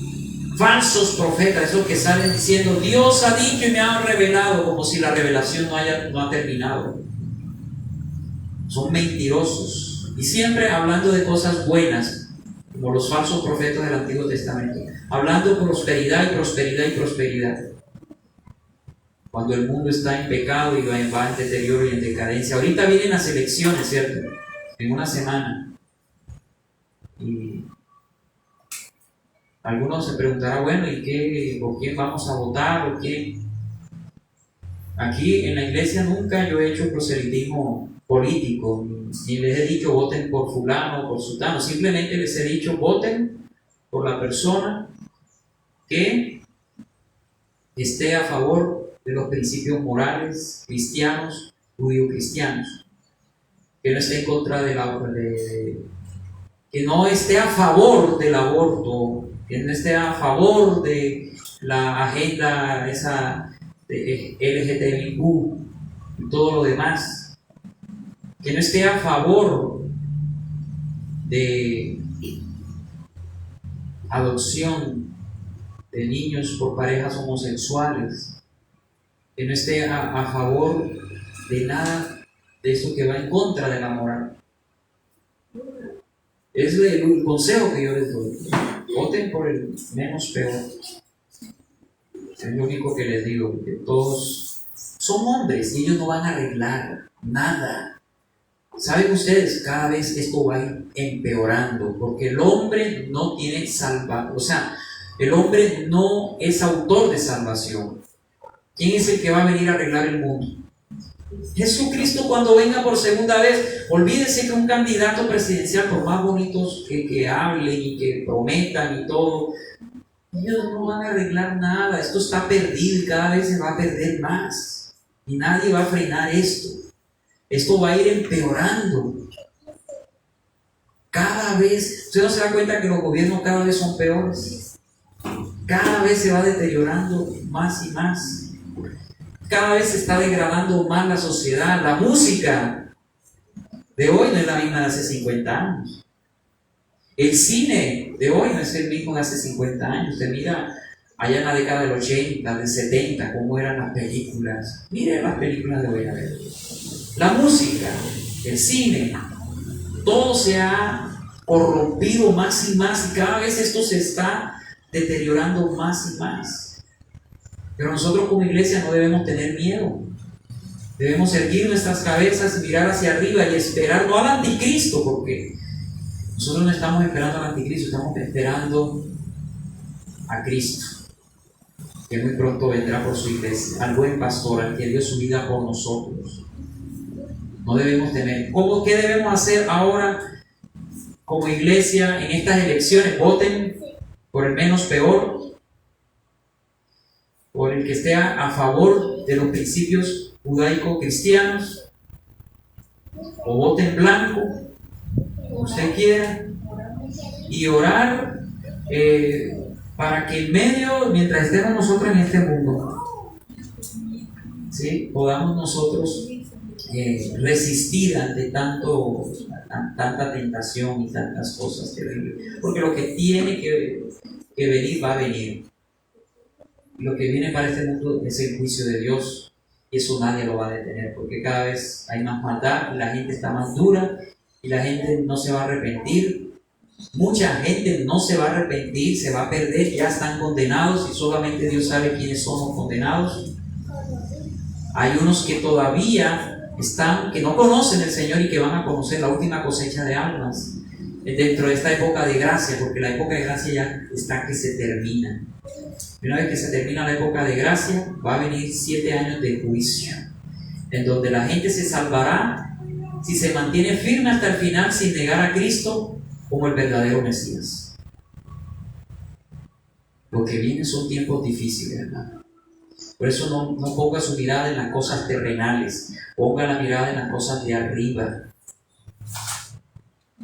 Falsos profetas, esos que salen diciendo Dios ha dicho y me ha revelado, como si la revelación no ha terminado. Son mentirosos y siempre hablando de cosas buenas, como los falsos profetas del Antiguo Testamento, hablando de prosperidad y prosperidad y prosperidad, cuando el mundo está en pecado y va en deterioro y en decadencia. Ahorita vienen las elecciones, ¿cierto? En una semana. Y algunos se preguntarán, bueno, ¿y qué? ¿Por quién vamos a votar? ¿O quién? Aquí en la iglesia nunca yo he hecho proselitismo político, ni les he dicho voten por fulano o por sultano. Simplemente les he dicho voten por la persona que esté a favor de los principios morales cristianos, judío-cristianos, que no esté en contra que no esté a favor del aborto, que no esté a favor de la agenda esa de LGTBIQ y todo lo demás, que no esté a favor de adopción de niños por parejas homosexuales, que no esté a favor de nada de eso que va en contra de la moral. Es el consejo que yo les doy. Voten por el menos peor. Es lo único que les digo, porque todos son hombres y ellos no van a arreglar nada. ¿Saben ustedes? Cada vez esto va a ir empeorando, porque el hombre no tiene salvación, o sea, el hombre no es autor de salvación. ¿Quién es el que va a venir a arreglar el mundo? Jesucristo cuando venga por segunda vez. Olvídense que un candidato presidencial, por más bonitos que hablen y que prometan y todo, ellos no van a arreglar nada. Esto está perdido y cada vez se va a perder más. Y nadie va a frenar esto. Esto va a ir empeorando. Cada vez, ¿usted no se da cuenta que los gobiernos cada vez son peores? Cada vez se va deteriorando más y más. Cada vez se está degradando más la sociedad. La música de hoy no es la misma de hace 50 años. El cine de hoy no es el mismo de hace 50 años. Usted mira allá en la década del 80, del 70, cómo eran las películas. Mire las películas de hoy a ver. La música, el cine, todo se ha corrompido más y más y cada vez esto se está deteriorando más y más. Pero nosotros como iglesia no debemos tener miedo. Debemos erguir nuestras cabezas, mirar hacia arriba y esperar, no al anticristo, porque nosotros no estamos esperando al anticristo, estamos esperando a Cristo, que muy pronto vendrá por su iglesia, al buen pastor, al que dio su vida por nosotros. No debemos temer. ¿Qué debemos hacer ahora como iglesia en estas elecciones? Voten por el menos peor, por el que esté a favor de los principios judaico-cristianos, o voten blanco, como usted quiera, y orar para que en medio, mientras estemos nosotros en este mundo, ¿sí?, podamos nosotros resistir ante tanta tentación y tantas cosas terribles, porque lo que tiene que venir va a venir. Lo que viene para este mundo es el juicio de Dios, y eso nadie lo va a detener, porque cada vez hay más maldad, la gente está más dura y la gente no se va a arrepentir. Mucha gente no se va a arrepentir, se va a perder, ya están condenados y solamente Dios sabe quiénes son los condenados. Hay unos que todavía están, que no conocen el Señor y que van a conocer la última cosecha de almas dentro de esta época de gracia, porque la época de gracia ya está que se termina. Una vez que se termina la época de gracia, va a venir 7 años de juicio, en donde la gente se salvará si se mantiene firme hasta el final sin negar a Cristo como el verdadero Mesías. Lo que viene son tiempos difíciles, hermano. Por eso no ponga su mirada en las cosas terrenales, ponga la mirada en las cosas de arriba.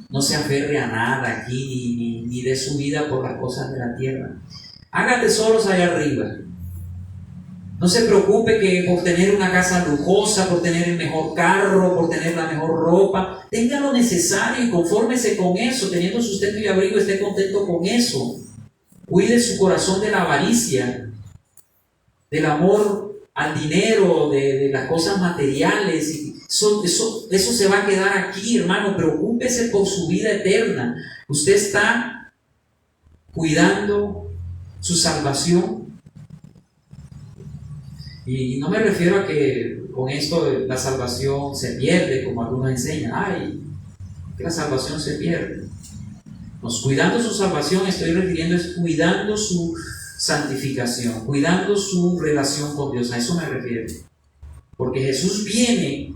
No se aferre a nada aquí, ni dé su vida por las cosas de la tierra. Haga tesoros allá arriba. No se preocupe que por tener una casa lujosa, por tener el mejor carro, por tener la mejor ropa, tenga lo necesario y confórmese con eso, teniendo sustento y abrigo, esté contento con eso. Cuide su corazón de la avaricia, del amor al dinero, de las cosas materiales. Eso se va a quedar aquí, hermano. Preocúpese por su vida eterna. Usted está cuidando su salvación. Y no me refiero a que con esto la salvación se pierde, como algunos enseñan. Ay, que la salvación se pierde. Pues cuidando su salvación, estoy refiriendo es cuidando su santificación, cuidando su relación con Dios. A eso me refiero. Porque Jesús viene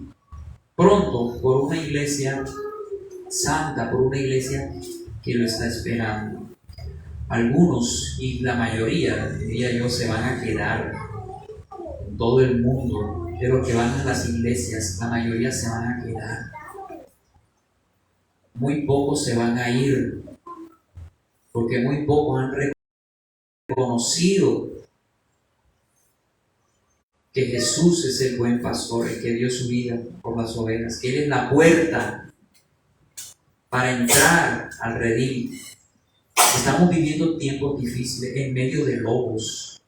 pronto por una iglesia santa, por una iglesia que lo está esperando. Algunos, y la mayoría, diría yo, se van a quedar en todo el mundo. De los que van a las iglesias, la mayoría se van a quedar. Muy pocos se van a ir, porque muy pocos han reconocido que Jesús es el buen pastor, el que dio su vida por las ovejas, que Él es la puerta para entrar al redil. Estamos viviendo tiempos difíciles en medio de lobos,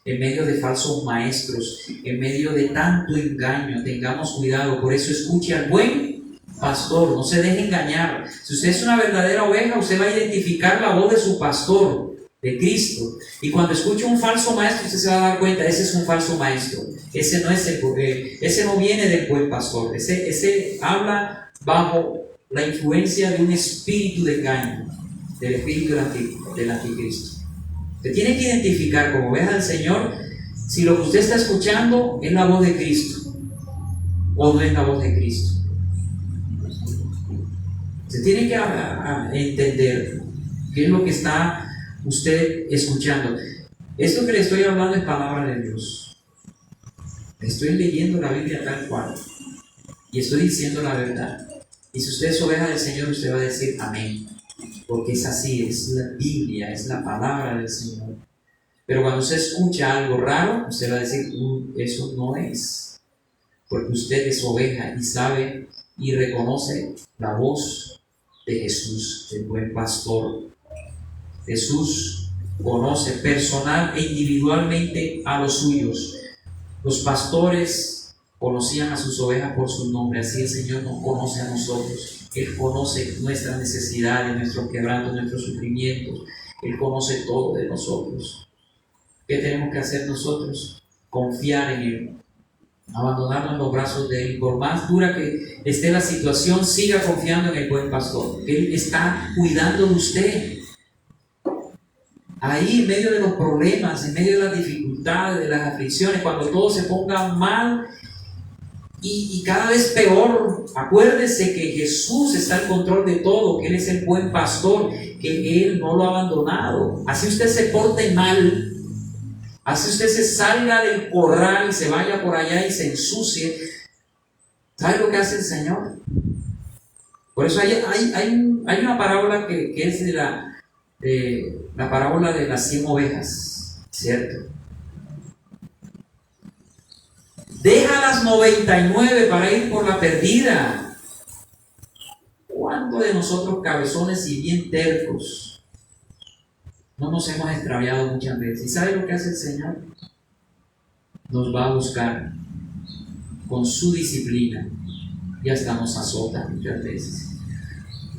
en medio de falsos maestros, en medio de tanto engaño. Tengamos cuidado, por eso escuche al buen pastor, no se deje engañar. Si usted es una verdadera oveja, usted va a identificar la voz de su pastor, de Cristo. Y cuando escuche un falso maestro, usted se va a dar cuenta, ese es un falso maestro. Ese no es ese no viene del buen pastor. Ese habla bajo la influencia de un espíritu de engaño, del espíritu del anticristo. Usted tiene que identificar como oveja del Señor si lo que usted está escuchando es la voz de Cristo o no es la voz de Cristo. Se tiene que entender qué es lo que está usted escuchando. Esto que le estoy hablando es palabra de Dios. Estoy leyendo la Biblia tal cual y estoy diciendo la verdad. Y si usted es oveja del Señor, usted va a decir amén, porque es así, es la Biblia, es la palabra del Señor. Pero cuando usted escucha algo raro, usted va a decir, eso no es, porque usted es oveja y sabe y reconoce la voz de Jesús, el buen pastor. Jesús conoce personal e individualmente a los suyos. Los pastores conocían a sus ovejas por su nombre, así el Señor nos conoce a nosotros. Él conoce nuestras necesidades, nuestros quebrantos, nuestros sufrimientos. Él conoce todo de nosotros. ¿Qué tenemos que hacer nosotros? Confiar en Él, abandonarnos en los brazos de Él. Por más dura que esté la situación, siga confiando en el buen pastor. Él está cuidando de usted. Ahí en medio de los problemas, en medio de las dificultades, de las aflicciones, cuando todo se ponga mal y cada vez peor, acuérdese que Jesús está al control de todo, que Él es el buen pastor, que Él no lo ha abandonado. Así usted se porte mal, así usted se salga del corral y se vaya por allá y se ensucie. ¿Sabe lo que hace el Señor? Por eso hay una parábola que es de la parábola de las 100 ovejas, ¿cierto? Deja las 99 para ir por la perdida. ¿Cuántos de nosotros, cabezones y bien tercos, no nos hemos extraviado muchas veces? ¿Y sabe lo que hace el Señor? Nos va a buscar con su disciplina y hasta nos azota muchas veces,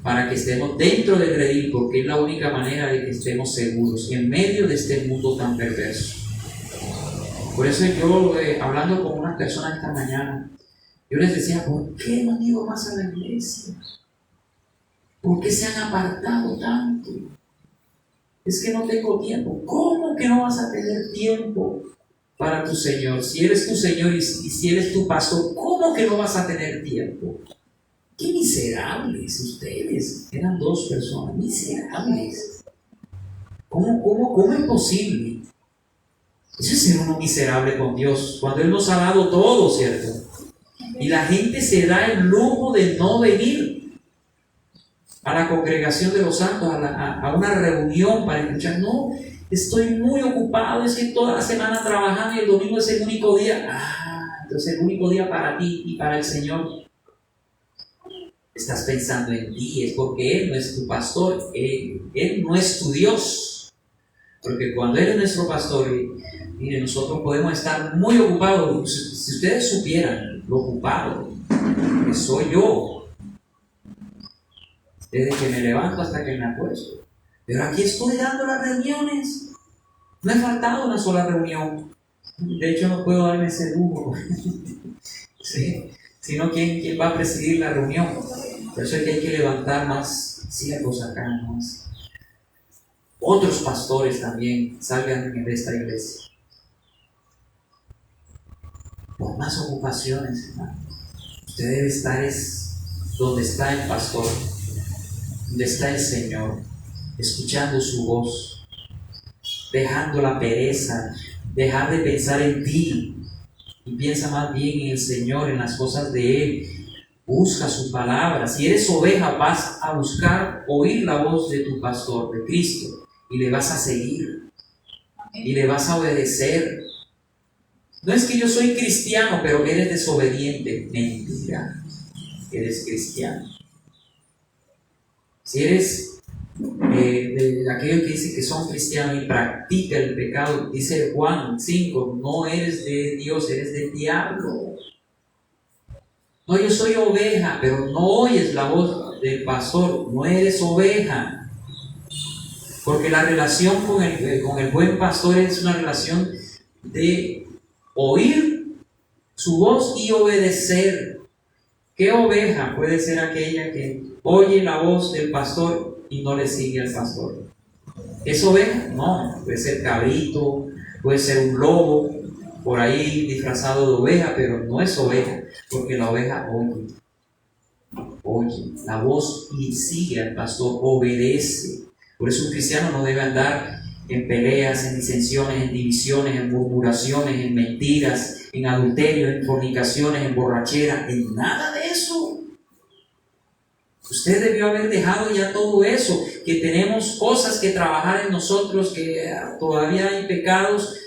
para que estemos dentro del redil, porque es la única manera de que estemos seguros en medio de este mundo tan perverso. Por eso yo, hablando con unas personas esta mañana, yo les decía, ¿por qué no digo más a la iglesia? ¿Por qué se han apartado tanto? Es que no tengo tiempo. ¿Cómo que no vas a tener tiempo para tu Señor? Si eres tu Señor y si eres tu pastor, ¿cómo que no vas a tener tiempo? ¡Qué miserables ustedes! Eran 2 personas, miserables. ¿Cómo es posible? Eso es ser uno miserable con Dios, cuando Él nos ha dado todo, ¿cierto? Y la gente se da el lujo de no venir a la congregación de los santos, a una reunión para escuchar. No, estoy muy ocupado, es que toda la semana trabajando y el domingo es el único día. Entonces el único día para ti y para el Señor. Estás pensando en ti, es porque Él no es tu pastor, Él no es tu Dios. Porque cuando Él es nuestro pastor, mire, nosotros podemos estar muy ocupados. Si ustedes supieran lo ocupado que soy yo, desde que me levanto hasta que me acuesto. Pero aquí estoy dando las reuniones. No he faltado una sola reunión. De hecho, no puedo darme ese lujo. ¿Sí? Sino ¿quién va a presidir la reunión? Por eso es que hay que levantar más siervos acá, más. Otros pastores también salgan de esta iglesia. Por más ocupaciones, hermano. Usted debe estar donde está el pastor, donde está el Señor, escuchando su voz, dejando la pereza, dejar de pensar en ti y piensa más bien en el Señor, en las cosas de Él. Busca su palabra. Si eres oveja, vas a buscar oír la voz de tu pastor, de Cristo, y le vas a seguir y le vas a obedecer. No es que yo soy cristiano, pero eres desobediente. Mentira. Eres cristiano. Si eres de aquellos que dicen que son cristianos y practican el pecado, dice Juan 5, no eres de Dios, eres del diablo. No, yo soy oveja, pero no oyes la voz del pastor, no eres oveja. Porque la relación con el buen pastor es una relación de oír su voz y obedecer. ¿Qué oveja puede ser aquella que oye la voz del pastor y no le sigue al pastor? ¿Es oveja? No, puede ser cabrito, puede ser un lobo, por ahí disfrazado de oveja, pero no es oveja, porque la oveja oye la voz y sigue al pastor, obedece. Por eso un cristiano no debe andar en peleas, en disensiones, en divisiones, en murmuraciones, en mentiras, en adulterio, en fornicaciones, en borrachera, en nada de eso. Usted debió haber dejado ya todo eso, que tenemos cosas que trabajar en nosotros, que todavía hay pecados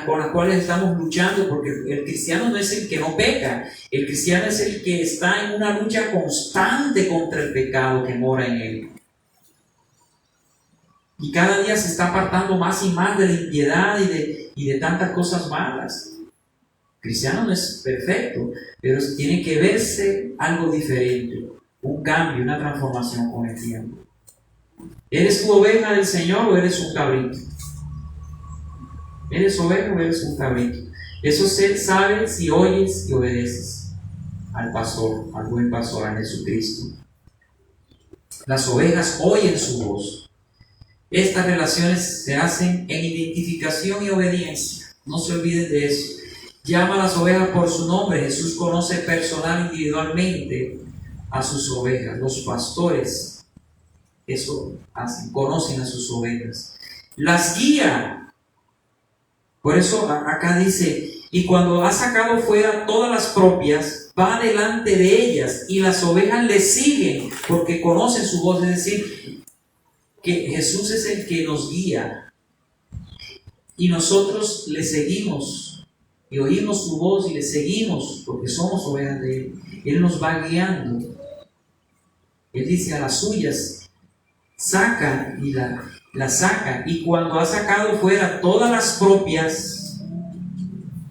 con las cuales estamos luchando, porque el cristiano no es el que no peca, el cristiano es el que está en una lucha constante contra el pecado que mora en él. Y cada día se está apartando más y más de la impiedad y de tantas cosas malas. El cristiano no es perfecto, pero tiene que verse algo diferente, un cambio, una transformación con el tiempo. ¿Eres tu oveja del Señor o eres un cabrito? ¿Eres oveja o eres un cabrito? Eso se sabe si oyes y obedeces al pastor, al buen pastor, a Jesucristo. Las ovejas oyen su voz. Estas relaciones se hacen en identificación y obediencia. No se olviden de eso. Llama a las ovejas por su nombre. Jesús conoce personal, individualmente a sus ovejas. Los pastores eso hacen, conocen a sus ovejas. Las guía. Por eso acá dice, y cuando ha sacado fuera todas las propias, va delante de ellas y las ovejas le siguen porque conocen su voz. Es decir, que Jesús es el que nos guía y nosotros le seguimos y oímos su voz y le seguimos porque somos ovejas de Él. Él nos va guiando. Él dice a las suyas, saca y la saca, y cuando ha sacado fuera todas las propias,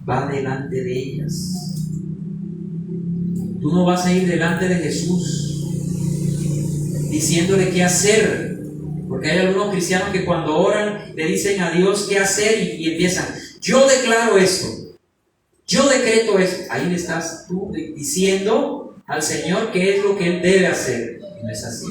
va delante de ellas. Tú no vas a ir delante de Jesús diciéndole qué hacer. Porque hay algunos cristianos que cuando oran le dicen a Dios qué hacer y empiezan, yo declaro esto, yo decreto esto. Ahí le estás tú diciendo al Señor qué es lo que Él debe hacer. Y no es así.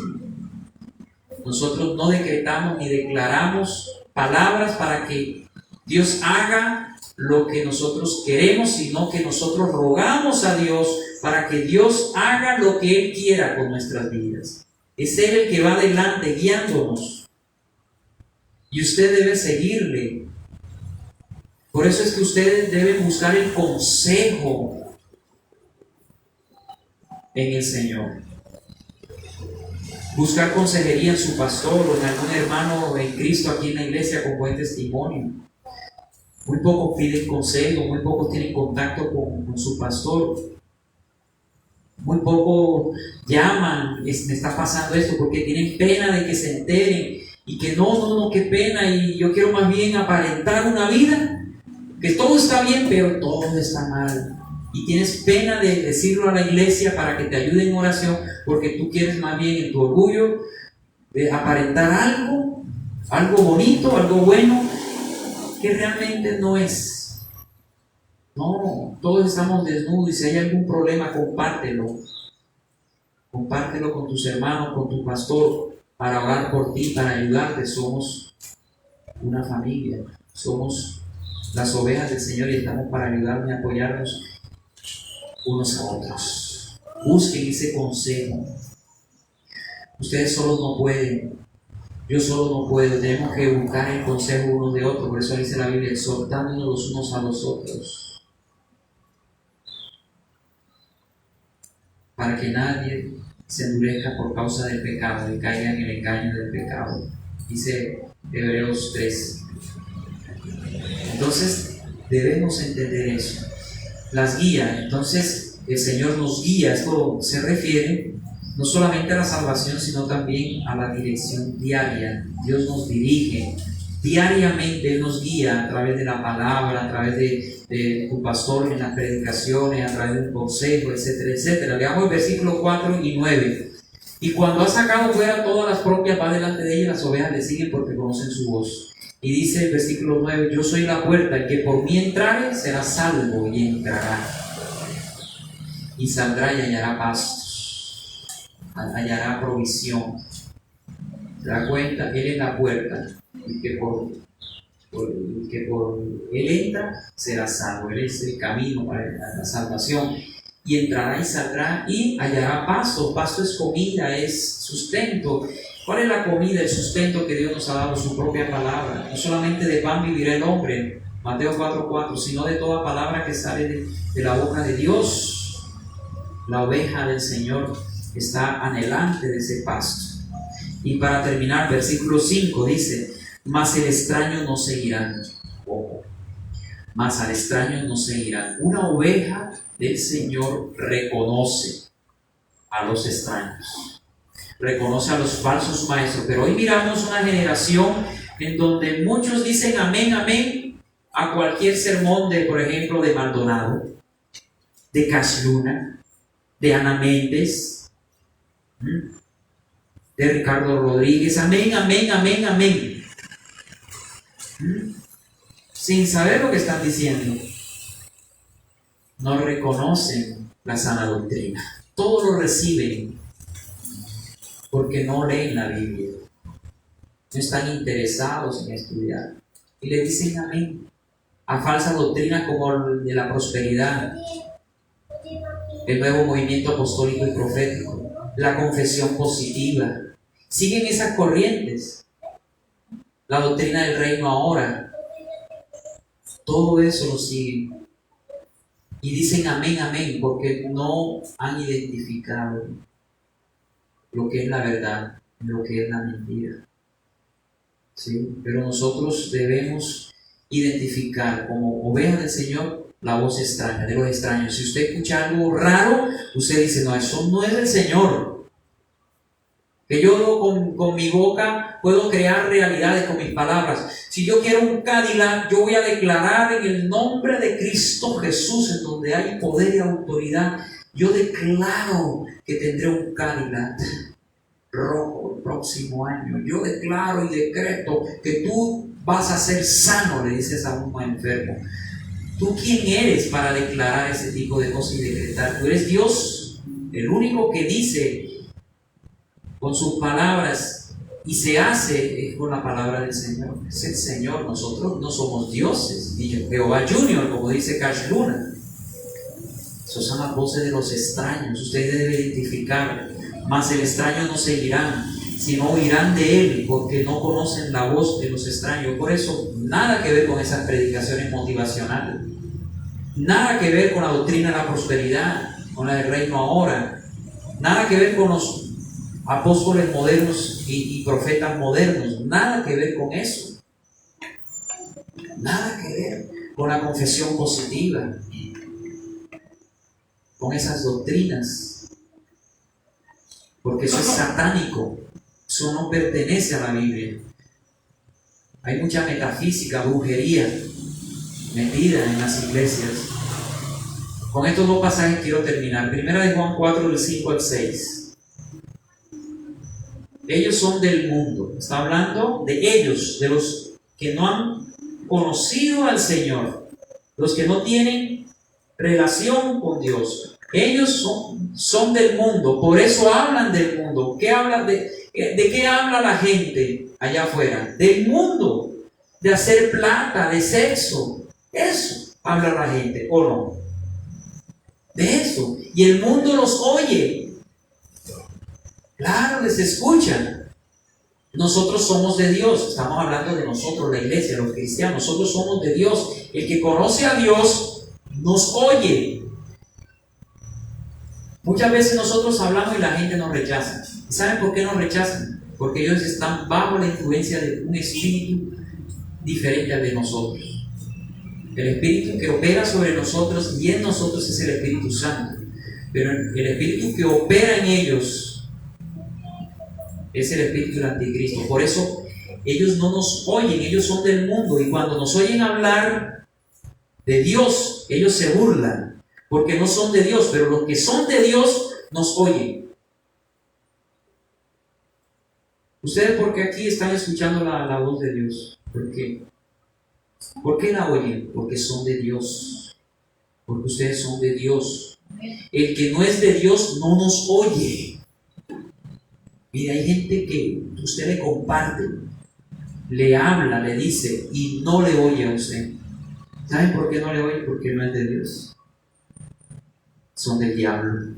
Nosotros no decretamos ni declaramos palabras para que Dios haga lo que nosotros queremos, sino que nosotros rogamos a Dios para que Dios haga lo que Él quiera con nuestras vidas. Es Él el que va adelante guiándonos. Y usted debe seguirle. Por eso es que ustedes deben buscar el consejo en el Señor. Buscar consejería en su pastor o en algún hermano en Cristo aquí en la iglesia con buen testimonio. Muy pocos piden consejo, muy pocos tienen contacto con su pastor. Muy pocos llaman, me está pasando esto, porque tienen pena de que se enteren y que no, qué pena, y yo quiero más bien aparentar una vida, que todo está bien, pero todo está mal. Y tienes pena de decirlo a la iglesia para que te ayude en oración, porque tú quieres más bien en tu orgullo de aparentar algo bonito, algo bueno, que realmente no es. No, todos estamos desnudos y si hay algún problema, compártelo. Compártelo con tus hermanos, con tu pastor, para orar por ti, para ayudarte. Somos una familia, somos las ovejas del Señor y estamos para ayudarnos y apoyarnos unos a otros. Busquen ese consejo. Ustedes solos no pueden. Yo solo no puedo. Tenemos que buscar el consejo unos de otros. Por eso dice la Biblia, exhortándonos los unos a los otros. Para que nadie se endurezca por causa del pecado y caiga en el engaño del pecado. Dice Hebreos 3. Entonces debemos entender eso. Las guías. Entonces el Señor nos guía. Esto se refiere no solamente a la salvación, sino también a la dirección diaria. Dios nos dirige. Diariamente Él nos guía a través de la palabra, a través de tu pastor en las predicaciones, a través del consejo, etcétera, etcétera. Veamos el versículo 4 y 9. Y cuando ha sacado fuera todas las propias, va delante de ellas, las ovejas le siguen porque conocen su voz. Y dice el versículo 9, yo soy la puerta, el que por mí entrare será salvo y entrará. Y saldrá y hallará pastos, hallará provisión. ¿Se da cuenta? Él es la puerta, el que por Él entra será salvo. Él es el camino para la salvación. Y entrará y saldrá y hallará pasto. Pasto es comida, es sustento. ¿Cuál es la comida, el sustento que Dios nos ha dado? Su propia palabra. No solamente de pan vivirá el hombre, Mateo 4:4, sino de toda palabra que sale de la boca de Dios. La oveja del Señor está anhelante de ese pasto. Y para terminar, versículo 5 dice, mas el extraño no seguirá. Ojo, mas al extraño no seguirá. Una oveja del Señor reconoce a los extraños, reconoce a los falsos maestros. Pero hoy miramos una generación en donde muchos dicen amén, amén a cualquier sermón de, por ejemplo, de Maldonado, de Cash Luna, de Ana Méndez, de Ricardo Rodríguez. Amén, amén, amén, amén. Sin saber lo que están diciendo. No reconocen la sana doctrina. Todo lo reciben porque no leen la Biblia. No están interesados en estudiar. Y le dicen amén a falsas doctrinas como el de la prosperidad, el nuevo movimiento apostólico y profético, la confesión positiva. Siguen esas corrientes. La doctrina del reino ahora. Todo eso lo siguen. Y dicen amén, amén, porque no han identificado lo que es la verdad, lo que es la mentira. ¿Sí? Pero nosotros debemos identificar como ovejas del Señor la voz extraña, de los extraños. Si usted escucha algo raro, usted dice, no, eso no es del Señor. Que yo con mi boca puedo crear realidades con mis palabras. Si yo quiero un Cadillac, yo voy a declarar en el nombre de Cristo Jesús, en donde hay poder y autoridad, yo declaro que tendré un Cadillac rojo el próximo año. Yo declaro y decreto que tú vas a ser sano, le dices a un enfermo. ¿Tú quién eres para declarar ese tipo de cosas y decretar? Tú eres Dios, el único que dice con sus palabras y se hace con la palabra del Señor. Es el Señor. Nosotros no somos dioses. Y Jehová Junior, como dice Cash Luna. Esas son las voces de los extraños. Ustedes deben identificar. Mas el extraño no seguirán, sino oirán de él, porque no conocen la voz de los extraños. Por eso, nada que ver con esas predicaciones motivacionales. Nada que ver con la doctrina de la prosperidad, con la del reino ahora. Nada que ver con los apóstoles modernos y profetas modernos. Nada que ver con eso. Nada que ver con la confesión positiva, con esas doctrinas, porque eso es satánico. Eso no pertenece a la Biblia. Hay mucha metafísica, brujería metida en las iglesias. Con estos dos pasajes quiero terminar. Primera de Juan 4, del 5 al 6. Ellos son del mundo. Está hablando de ellos, de los que no han conocido al Señor, los que no tienen relación con Dios. Ellos son del mundo, por eso hablan del mundo. ¿Qué hablan de qué habla la gente allá afuera? Del mundo, de hacer plata, de sexo. Eso habla la gente, ¿o no? De eso. Y el mundo los oye. Claro, les escuchan. Nosotros somos de Dios. Estamos hablando de nosotros, la iglesia, los cristianos. Nosotros somos de Dios. El que conoce a Dios nos oye. Muchas veces nosotros hablamos y la gente nos rechaza. ¿Saben por qué nos rechazan? Porque ellos están bajo la influencia de un espíritu diferente al de nosotros. El espíritu que opera sobre nosotros y en nosotros es el Espíritu Santo. Pero el espíritu que opera en ellos es el espíritu del anticristo. Por eso ellos no nos oyen, ellos son del mundo, y cuando nos oyen hablar de Dios, ellos se burlan, porque no son de Dios, pero los que son de Dios nos oyen. ¿Ustedes por qué aquí están escuchando la voz de Dios? ¿Por qué? ¿Por qué la oyen? Porque son de Dios. Porque ustedes son de Dios. El que no es de Dios no nos oye. Mire, hay gente que usted le comparte, le habla, le dice y no le oye a usted. ¿Saben por qué no le oye? Porque no es de Dios. Son del diablo.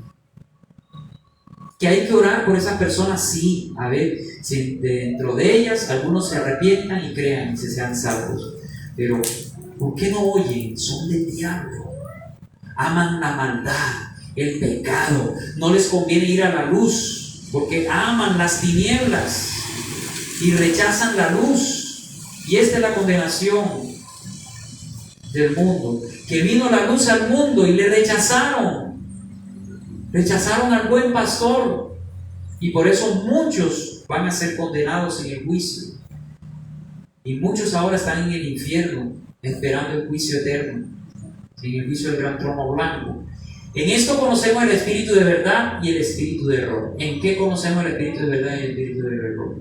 ¿Que hay que orar por esas personas? Sí. A ver, si dentro de ellas algunos se arrepientan y crean y se sean salvos. Pero, ¿por qué no oyen? Son del diablo. Aman la maldad, el pecado. No les conviene ir a la luz, porque aman las tinieblas y rechazan la luz. Y esta es la condenación del mundo, que vino la luz al mundo y le rechazaron. Rechazaron al buen pastor, y por eso muchos van a ser condenados en el juicio, y muchos ahora están en el infierno esperando el juicio eterno, en el juicio del gran trono blanco. En esto conocemos el espíritu de verdad y el espíritu de error. ¿En qué conocemos el espíritu de verdad y el espíritu de error?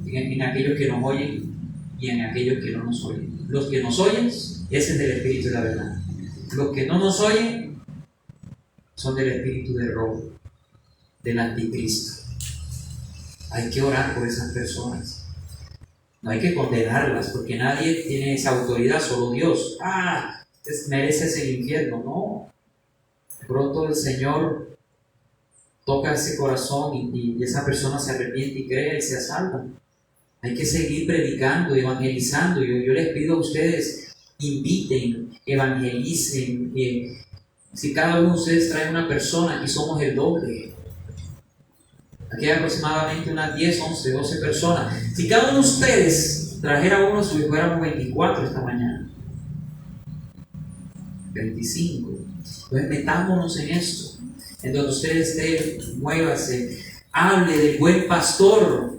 En aquellos que nos oyen y en aquellos que no nos oyen. Los que nos oyen, ese es del espíritu de la verdad. Los que no nos oyen son del espíritu de error, del anticristo. Hay que orar por esas personas. No hay que condenarlas, porque nadie tiene esa autoridad, solo Dios. Mereces el infierno. No. De pronto el Señor toca ese corazón y esa persona se arrepiente y cree y se salva. Hay que seguir predicando, evangelizando. Yo les pido a ustedes, inviten, evangelicen. Si cada uno de ustedes trae una persona, aquí somos el doble. Aquí hay aproximadamente unas 10, 11, 12 personas. Si cada uno de ustedes trajera uno, si fuéramos 24 esta mañana, 25. Entonces metámonos en esto. En donde ustedes estén, muévase, hable del buen pastor,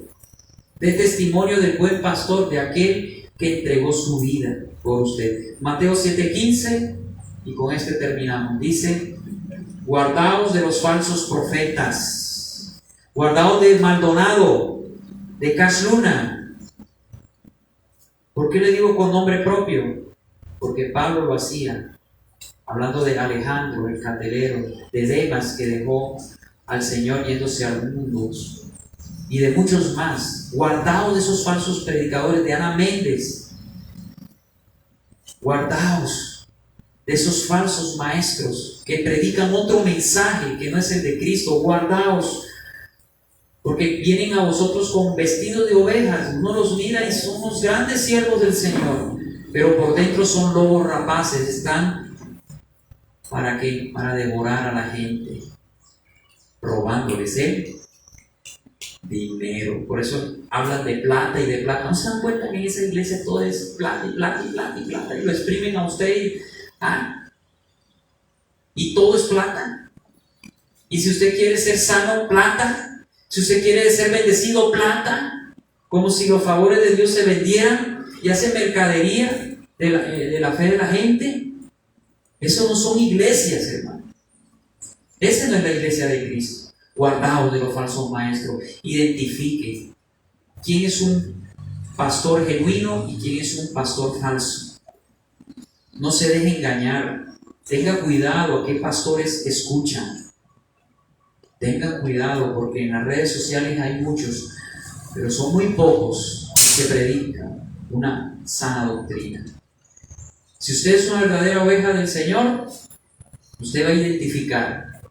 de testimonio del buen pastor, de aquel que entregó su vida por usted. Mateo 7:15, y con este terminamos. Dice: guardaos de los falsos profetas, guardaos de Maldonado, de Cash Luna. ¿Por qué le digo con nombre propio? Porque Pablo lo hacía, hablando de Alejandro, el candelero, de Demas, que dejó al Señor yéndose al mundo, y de muchos más. Guardaos de esos falsos predicadores, de Ana Méndez. Guardaos de esos falsos maestros que predican otro mensaje que no es el de Cristo. Guardaos, porque vienen a vosotros con vestidos de ovejas. Uno los mira y son unos grandes siervos del Señor, pero por dentro son lobos rapaces. Están ¿para qué? Para devorar a la gente, robándoles el dinero. Por eso hablan de plata y de plata. ¿No se dan cuenta que en esa iglesia todo es plata y plata y plata y plata? Y lo exprimen a usted y todo es plata. Y si usted quiere ser sano, plata. Si usted quiere ser bendecido, plata. Como si los favores de Dios se vendieran y hacen mercadería de la fe de la gente. Eso no son iglesias, hermano. Esa no es la iglesia de Cristo. Guardaos de los falsos maestros. Identifique quién es un pastor genuino y quién es un pastor falso. No se deje engañar. Tenga cuidado a qué pastores escuchan. Tenga cuidado, porque en las redes sociales hay muchos, pero son muy pocos que predican una sana doctrina. Si usted es una verdadera oveja del Señor, usted va a identificar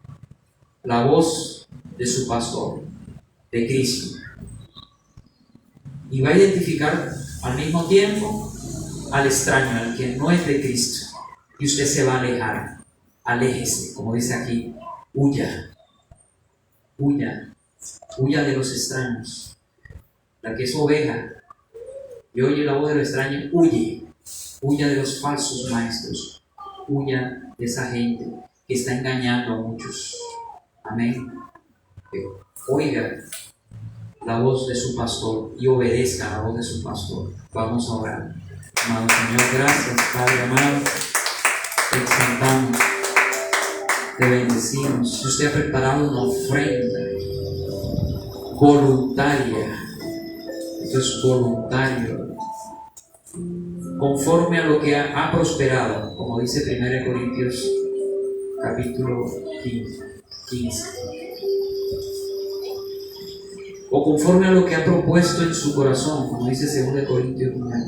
la voz de su pastor, de Cristo, y va a identificar al mismo tiempo al extraño, al que no es de Cristo, y usted se va a alejar. Aléjese, como dice aquí, huya, huya, huya de los extraños. La que es oveja y oye la voz del extraño, huye. Huya de los falsos maestros, huya de esa gente que está engañando a muchos. Amén. Oiga la voz de su pastor y obedezca la voz de su pastor. Vamos a orar. Amado Señor, gracias, Padre amado. Te exaltamos, te bendecimos. Si usted ha preparado una ofrenda voluntaria, esto es voluntario, conforme a lo que ha prosperado, como dice 1 Corintios capítulo 15, o conforme a lo que ha propuesto en su corazón, como dice 2 Corintios 9.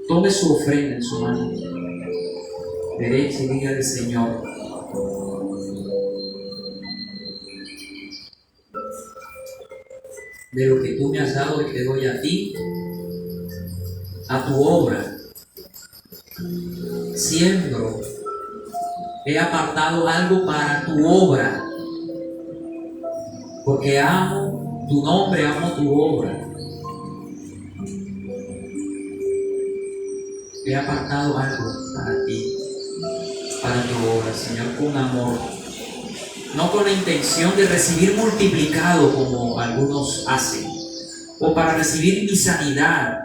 Tome su ofrenda en su mano derecha y dígale: Señor, de lo que tú me has dado te doy a ti, a tu obra. Siembro, he apartado algo para tu obra, porque amo tu nombre, amo tu obra. He apartado algo para ti, para tu obra, Señor, con amor. No con la intención de recibir multiplicado como algunos hacen, o para recibir mi sanidad.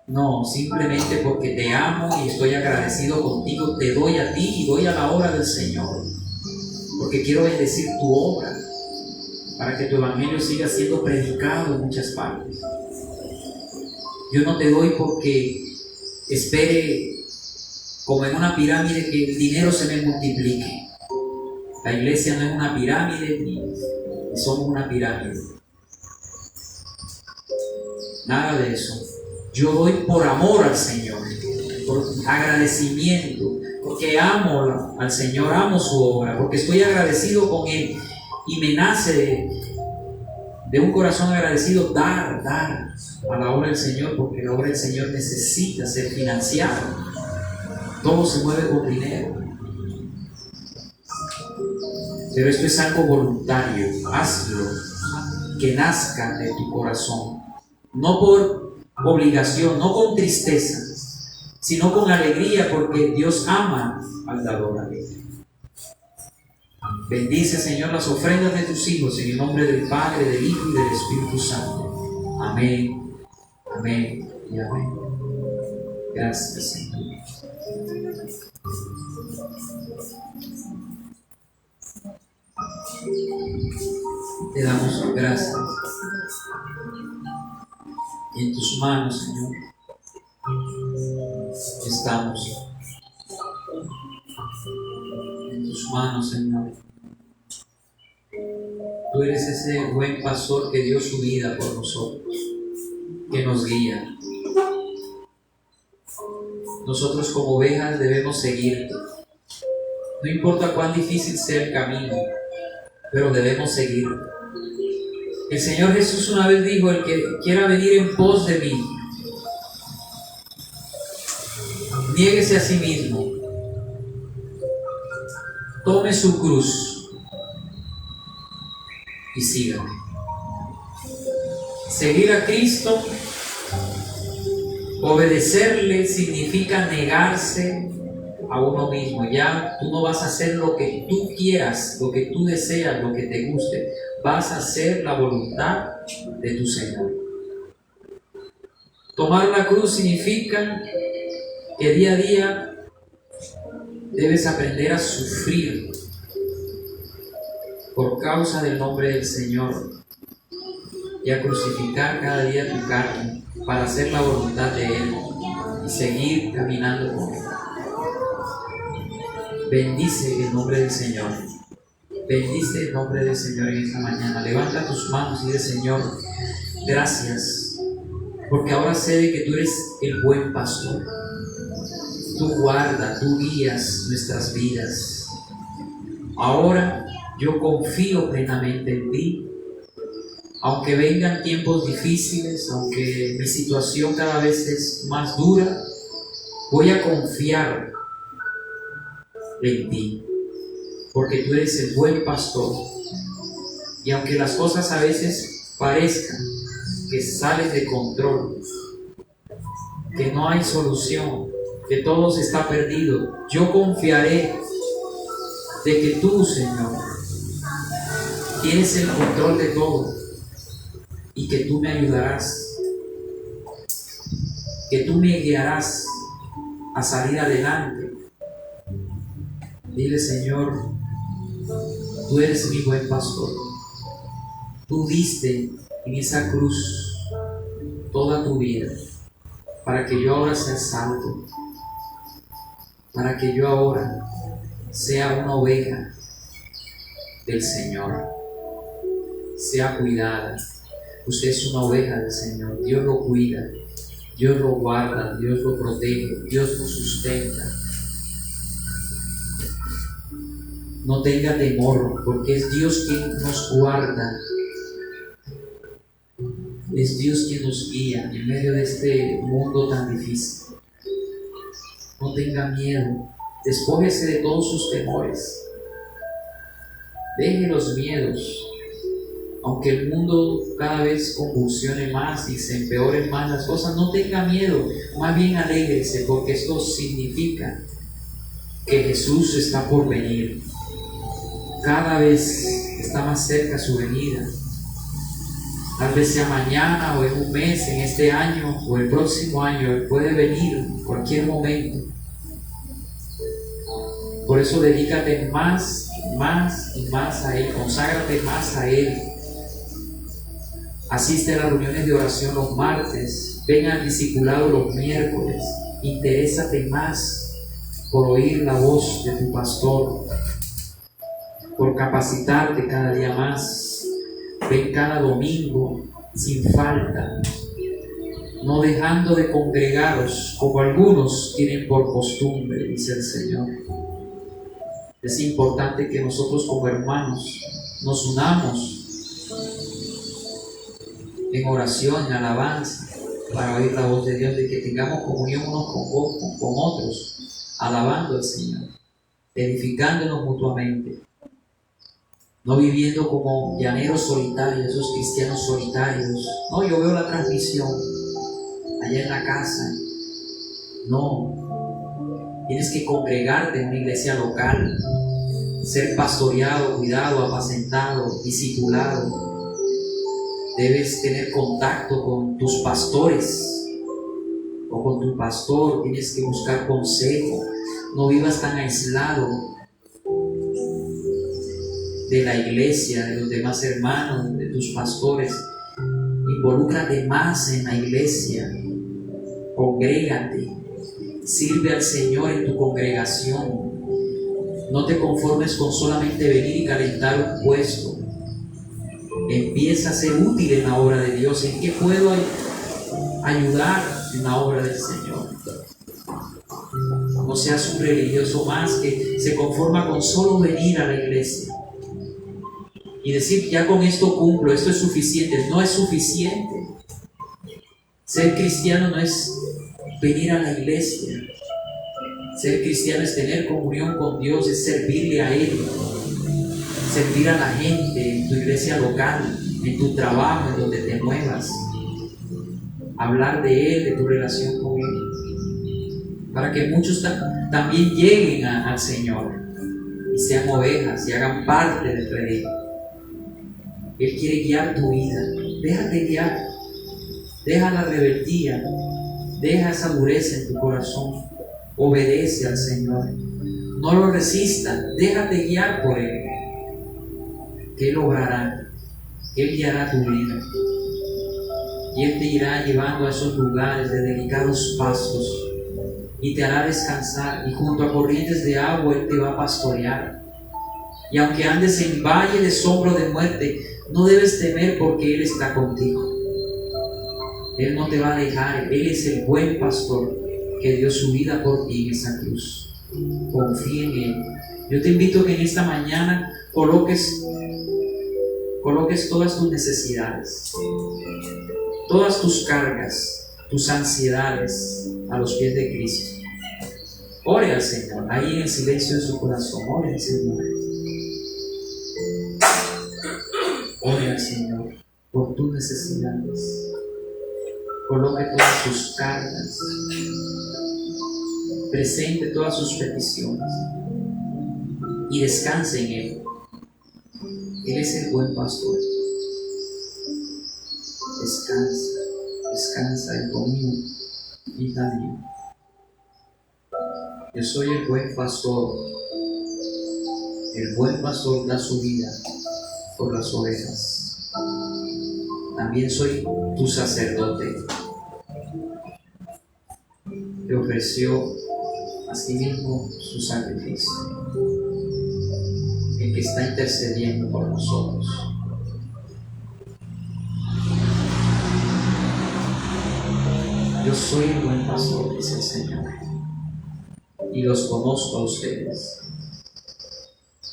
No, simplemente porque te amo y estoy agradecido contigo, te doy a ti y doy a la obra del Señor. Porque quiero bendecir tu obra, para que tu evangelio siga siendo predicado en muchas partes. Yo no te doy porque espere, como en una pirámide, que el dinero se me multiplique. La iglesia no es una pirámide, ni somos una pirámide. Nada de eso. Yo doy por amor al Señor, por agradecimiento, porque amo al Señor, amo su obra, porque estoy agradecido con Él y me nace de un corazón agradecido dar a la obra del Señor, porque la obra del Señor necesita ser financiada. Todo se mueve con dinero. Pero esto es algo voluntario. Hazlo, que nazca de tu corazón. No por obligación, no con tristeza, sino con alegría, porque Dios ama al dador alegre. Bendice, Señor, las ofrendas de tus hijos en el nombre del Padre, del Hijo y del Espíritu Santo. Amén, amén y amén. Gracias, Señor. Te damos gracias. Y en tus manos, Señor, estamos. En tus manos, Señor. Tú eres ese buen pastor que dio su vida por nosotros, que nos guía. Nosotros como ovejas debemos seguirte. No importa cuán difícil sea el camino, pero debemos seguirte. El Señor Jesús una vez dijo: el que quiera venir en pos de mí, niéguese a sí mismo, tome su cruz y sígame. Seguir a Cristo, obedecerle, significa negarse a uno mismo. Ya tú no vas a hacer lo que tú quieras, lo que tú deseas, lo que te guste. Vas a hacer la voluntad de tu Señor. Tomar la cruz significa que día a día debes aprender a sufrir por causa del nombre del Señor y a crucificar cada día tu carne para hacer la voluntad de Él y seguir caminando con Él. Bendice el nombre del Señor. Bendice el nombre del Señor en esta mañana. Levanta tus manos y dile: Señor, gracias, porque ahora sé de que tú eres el buen pastor. Tú guardas, tú guías nuestras vidas. Ahora yo confío plenamente en ti. Aunque vengan tiempos difíciles, aunque mi situación cada vez es más dura, voy a confiar en ti, porque tú eres el buen pastor. Y aunque las cosas a veces parezcan que sales de control, que no hay solución, que todo se está perdido, yo confiaré de que tú, Señor, tienes el control de todo y que tú me ayudarás, que tú me guiarás a salir adelante. Dile: Señor, tú eres mi buen pastor. Tú diste en esa cruz toda tu vida para que yo ahora sea salvo, para que yo ahora sea una oveja del Señor, sea cuidada. Usted es una oveja del Señor. Dios lo cuida, Dios lo guarda, Dios lo protege, Dios lo sustenta. No tenga temor, porque es Dios quien nos guarda, es Dios quien nos guía en medio de este mundo tan difícil. No tenga miedo, despójese de todos sus temores, deje los miedos. Aunque el mundo cada vez convulsione más y se empeoren más las cosas, no tenga miedo, más bien alégrese, porque esto significa que Jesús está por venir. Cada vez está más cerca su venida. Tal vez sea mañana o en un mes, en este año o el próximo año. Él puede venir en cualquier momento. Por eso dedícate más y más a Él. Conságrate más a Él. Asiste a las reuniones de oración los martes. Ven al discipulado los miércoles. Interésate más por oír la voz de tu pastor, por capacitarte cada día más. Ven cada domingo sin falta, no dejando de congregaros como algunos tienen por costumbre, dice el Señor. Es importante que nosotros como hermanos nos unamos en oración, en alabanza, para oír la voz de Dios, de que tengamos comunión unos con otros, alabando al Señor, edificándonos mutuamente. No viviendo como llaneros solitarios, esos cristianos solitarios. No, yo veo la transmisión allá en la casa. No, tienes que congregarte en una iglesia local, ser pastoreado, cuidado, apacentado, discipulado. Debes tener contacto con tus pastores o con tu pastor. Tienes que buscar consejo. No vivas tan aislado de la iglesia, de los demás hermanos, de tus pastores. Involúcrate más en la iglesia, congrégate, sirve al Señor en tu congregación. No te conformes con solamente venir y calentar un puesto. Empieza a ser útil en la obra de Dios. ¿En qué puedo ayudar en la obra del Señor? No seas un religioso más que se conforma con solo venir a la iglesia y decir: ya con esto cumplo, esto es suficiente. No es suficiente. Ser cristiano no es venir a la iglesia. Ser cristiano es tener comunión con Dios, es servirle a Él, servir a la gente en tu iglesia local, en tu trabajo, en donde te muevas. Hablar de Él, de tu relación con Él, para que muchos también lleguen al Señor y sean ovejas y hagan parte del redil. Él quiere guiar tu vida. Déjate guiar. Deja la rebeldía. Deja esa dureza en tu corazón. Obedece al Señor. No lo resistas. Déjate guiar por Él. Que Él obrará. Él guiará tu vida. Y Él te irá llevando a esos lugares de delicados pastos. Y te hará descansar. Y junto a corrientes de agua Él te va a pastorear. Y aunque andes en valle de sombra de muerte, no debes temer, porque Él está contigo. Él no te va a dejar. Él es el buen pastor que dio su vida por ti en esa cruz. Confía en Él. Yo te invito a que en esta mañana coloques todas tus necesidades, todas tus cargas, tus ansiedades a los pies de Cristo. Ore al Señor, ahí en el silencio de su corazón. Ore al Señor. Ore al Señor por tus necesidades. Coloque todas sus cargas. Presente todas sus peticiones. Y descanse en Él. Él es el buen pastor. Descansa, descansa en conmigo, hija mía. Yo soy el buen pastor. El buen pastor da su vida por las ovejas. También soy tu sacerdote, que ofreció a sí mismo su sacrificio, el que está intercediendo por nosotros. Yo soy el buen pastor, dice el Señor, y los conozco a ustedes.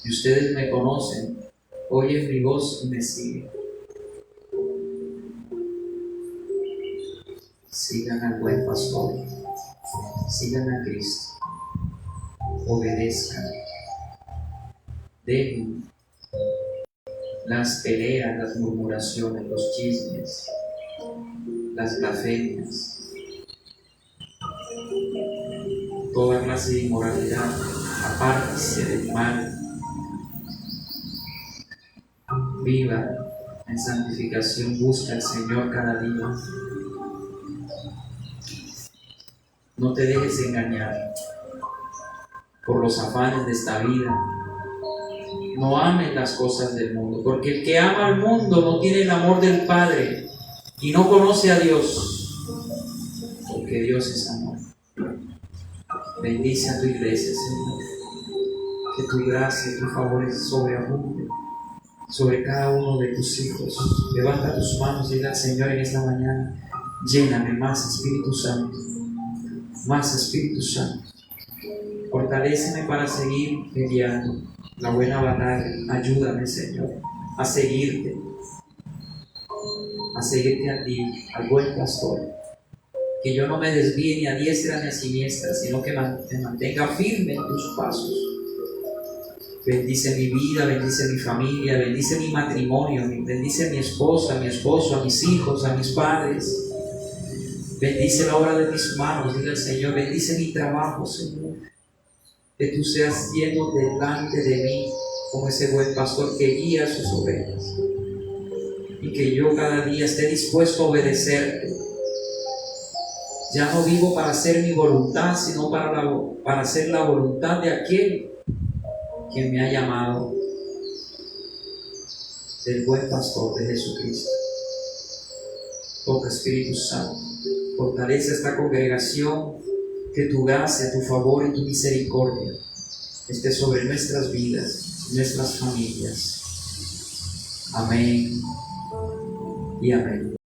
Y ustedes me conocen, oyen mi voz y me siguen. Sigan al buen pastor, sigan a Cristo, obedezcan, dejen las peleas, las murmuraciones, los chismes, las blasfemias, toda clase de inmoralidad. Apártese del mal, viva en santificación, busca al Señor cada día. No te dejes engañar por los afanes de esta vida. No ames las cosas del mundo, porque el que ama al mundo no tiene el amor del Padre y no conoce a Dios, porque Dios es amor. Bendice a tu iglesia, Señor, que tu gracia y tu favor sobreabunden sobre cada uno de tus hijos. Levanta tus manos y dile al Señor en esta mañana: lléname más, Espíritu Santo, más, Espíritu Santo. Fortaléceme para seguir peleando la buena batalla. Ayúdame, Señor, a seguirte a ti, al buen pastor. Que yo no me desvíe ni a diestra ni a siniestra, sino que me mantenga firme en tus pasos. Bendice mi vida, bendice mi familia, bendice mi matrimonio, bendice a mi esposa, a mi esposo, a mis hijos, a mis padres. Bendice la obra de mis manos, diga el Señor. Bendice mi trabajo, Señor. Que tú seas lleno delante de mí como ese buen pastor que guía a sus ovejas. Y que yo cada día esté dispuesto a obedecerte. Ya no vivo para hacer mi voluntad, sino para hacer la voluntad de aquel que me ha llamado, del buen pastor de Jesucristo. Toca, Espíritu Santo, fortalece esta congregación, que tu gracia, tu favor y tu misericordia esté sobre nuestras vidas, nuestras familias. Amén y amén.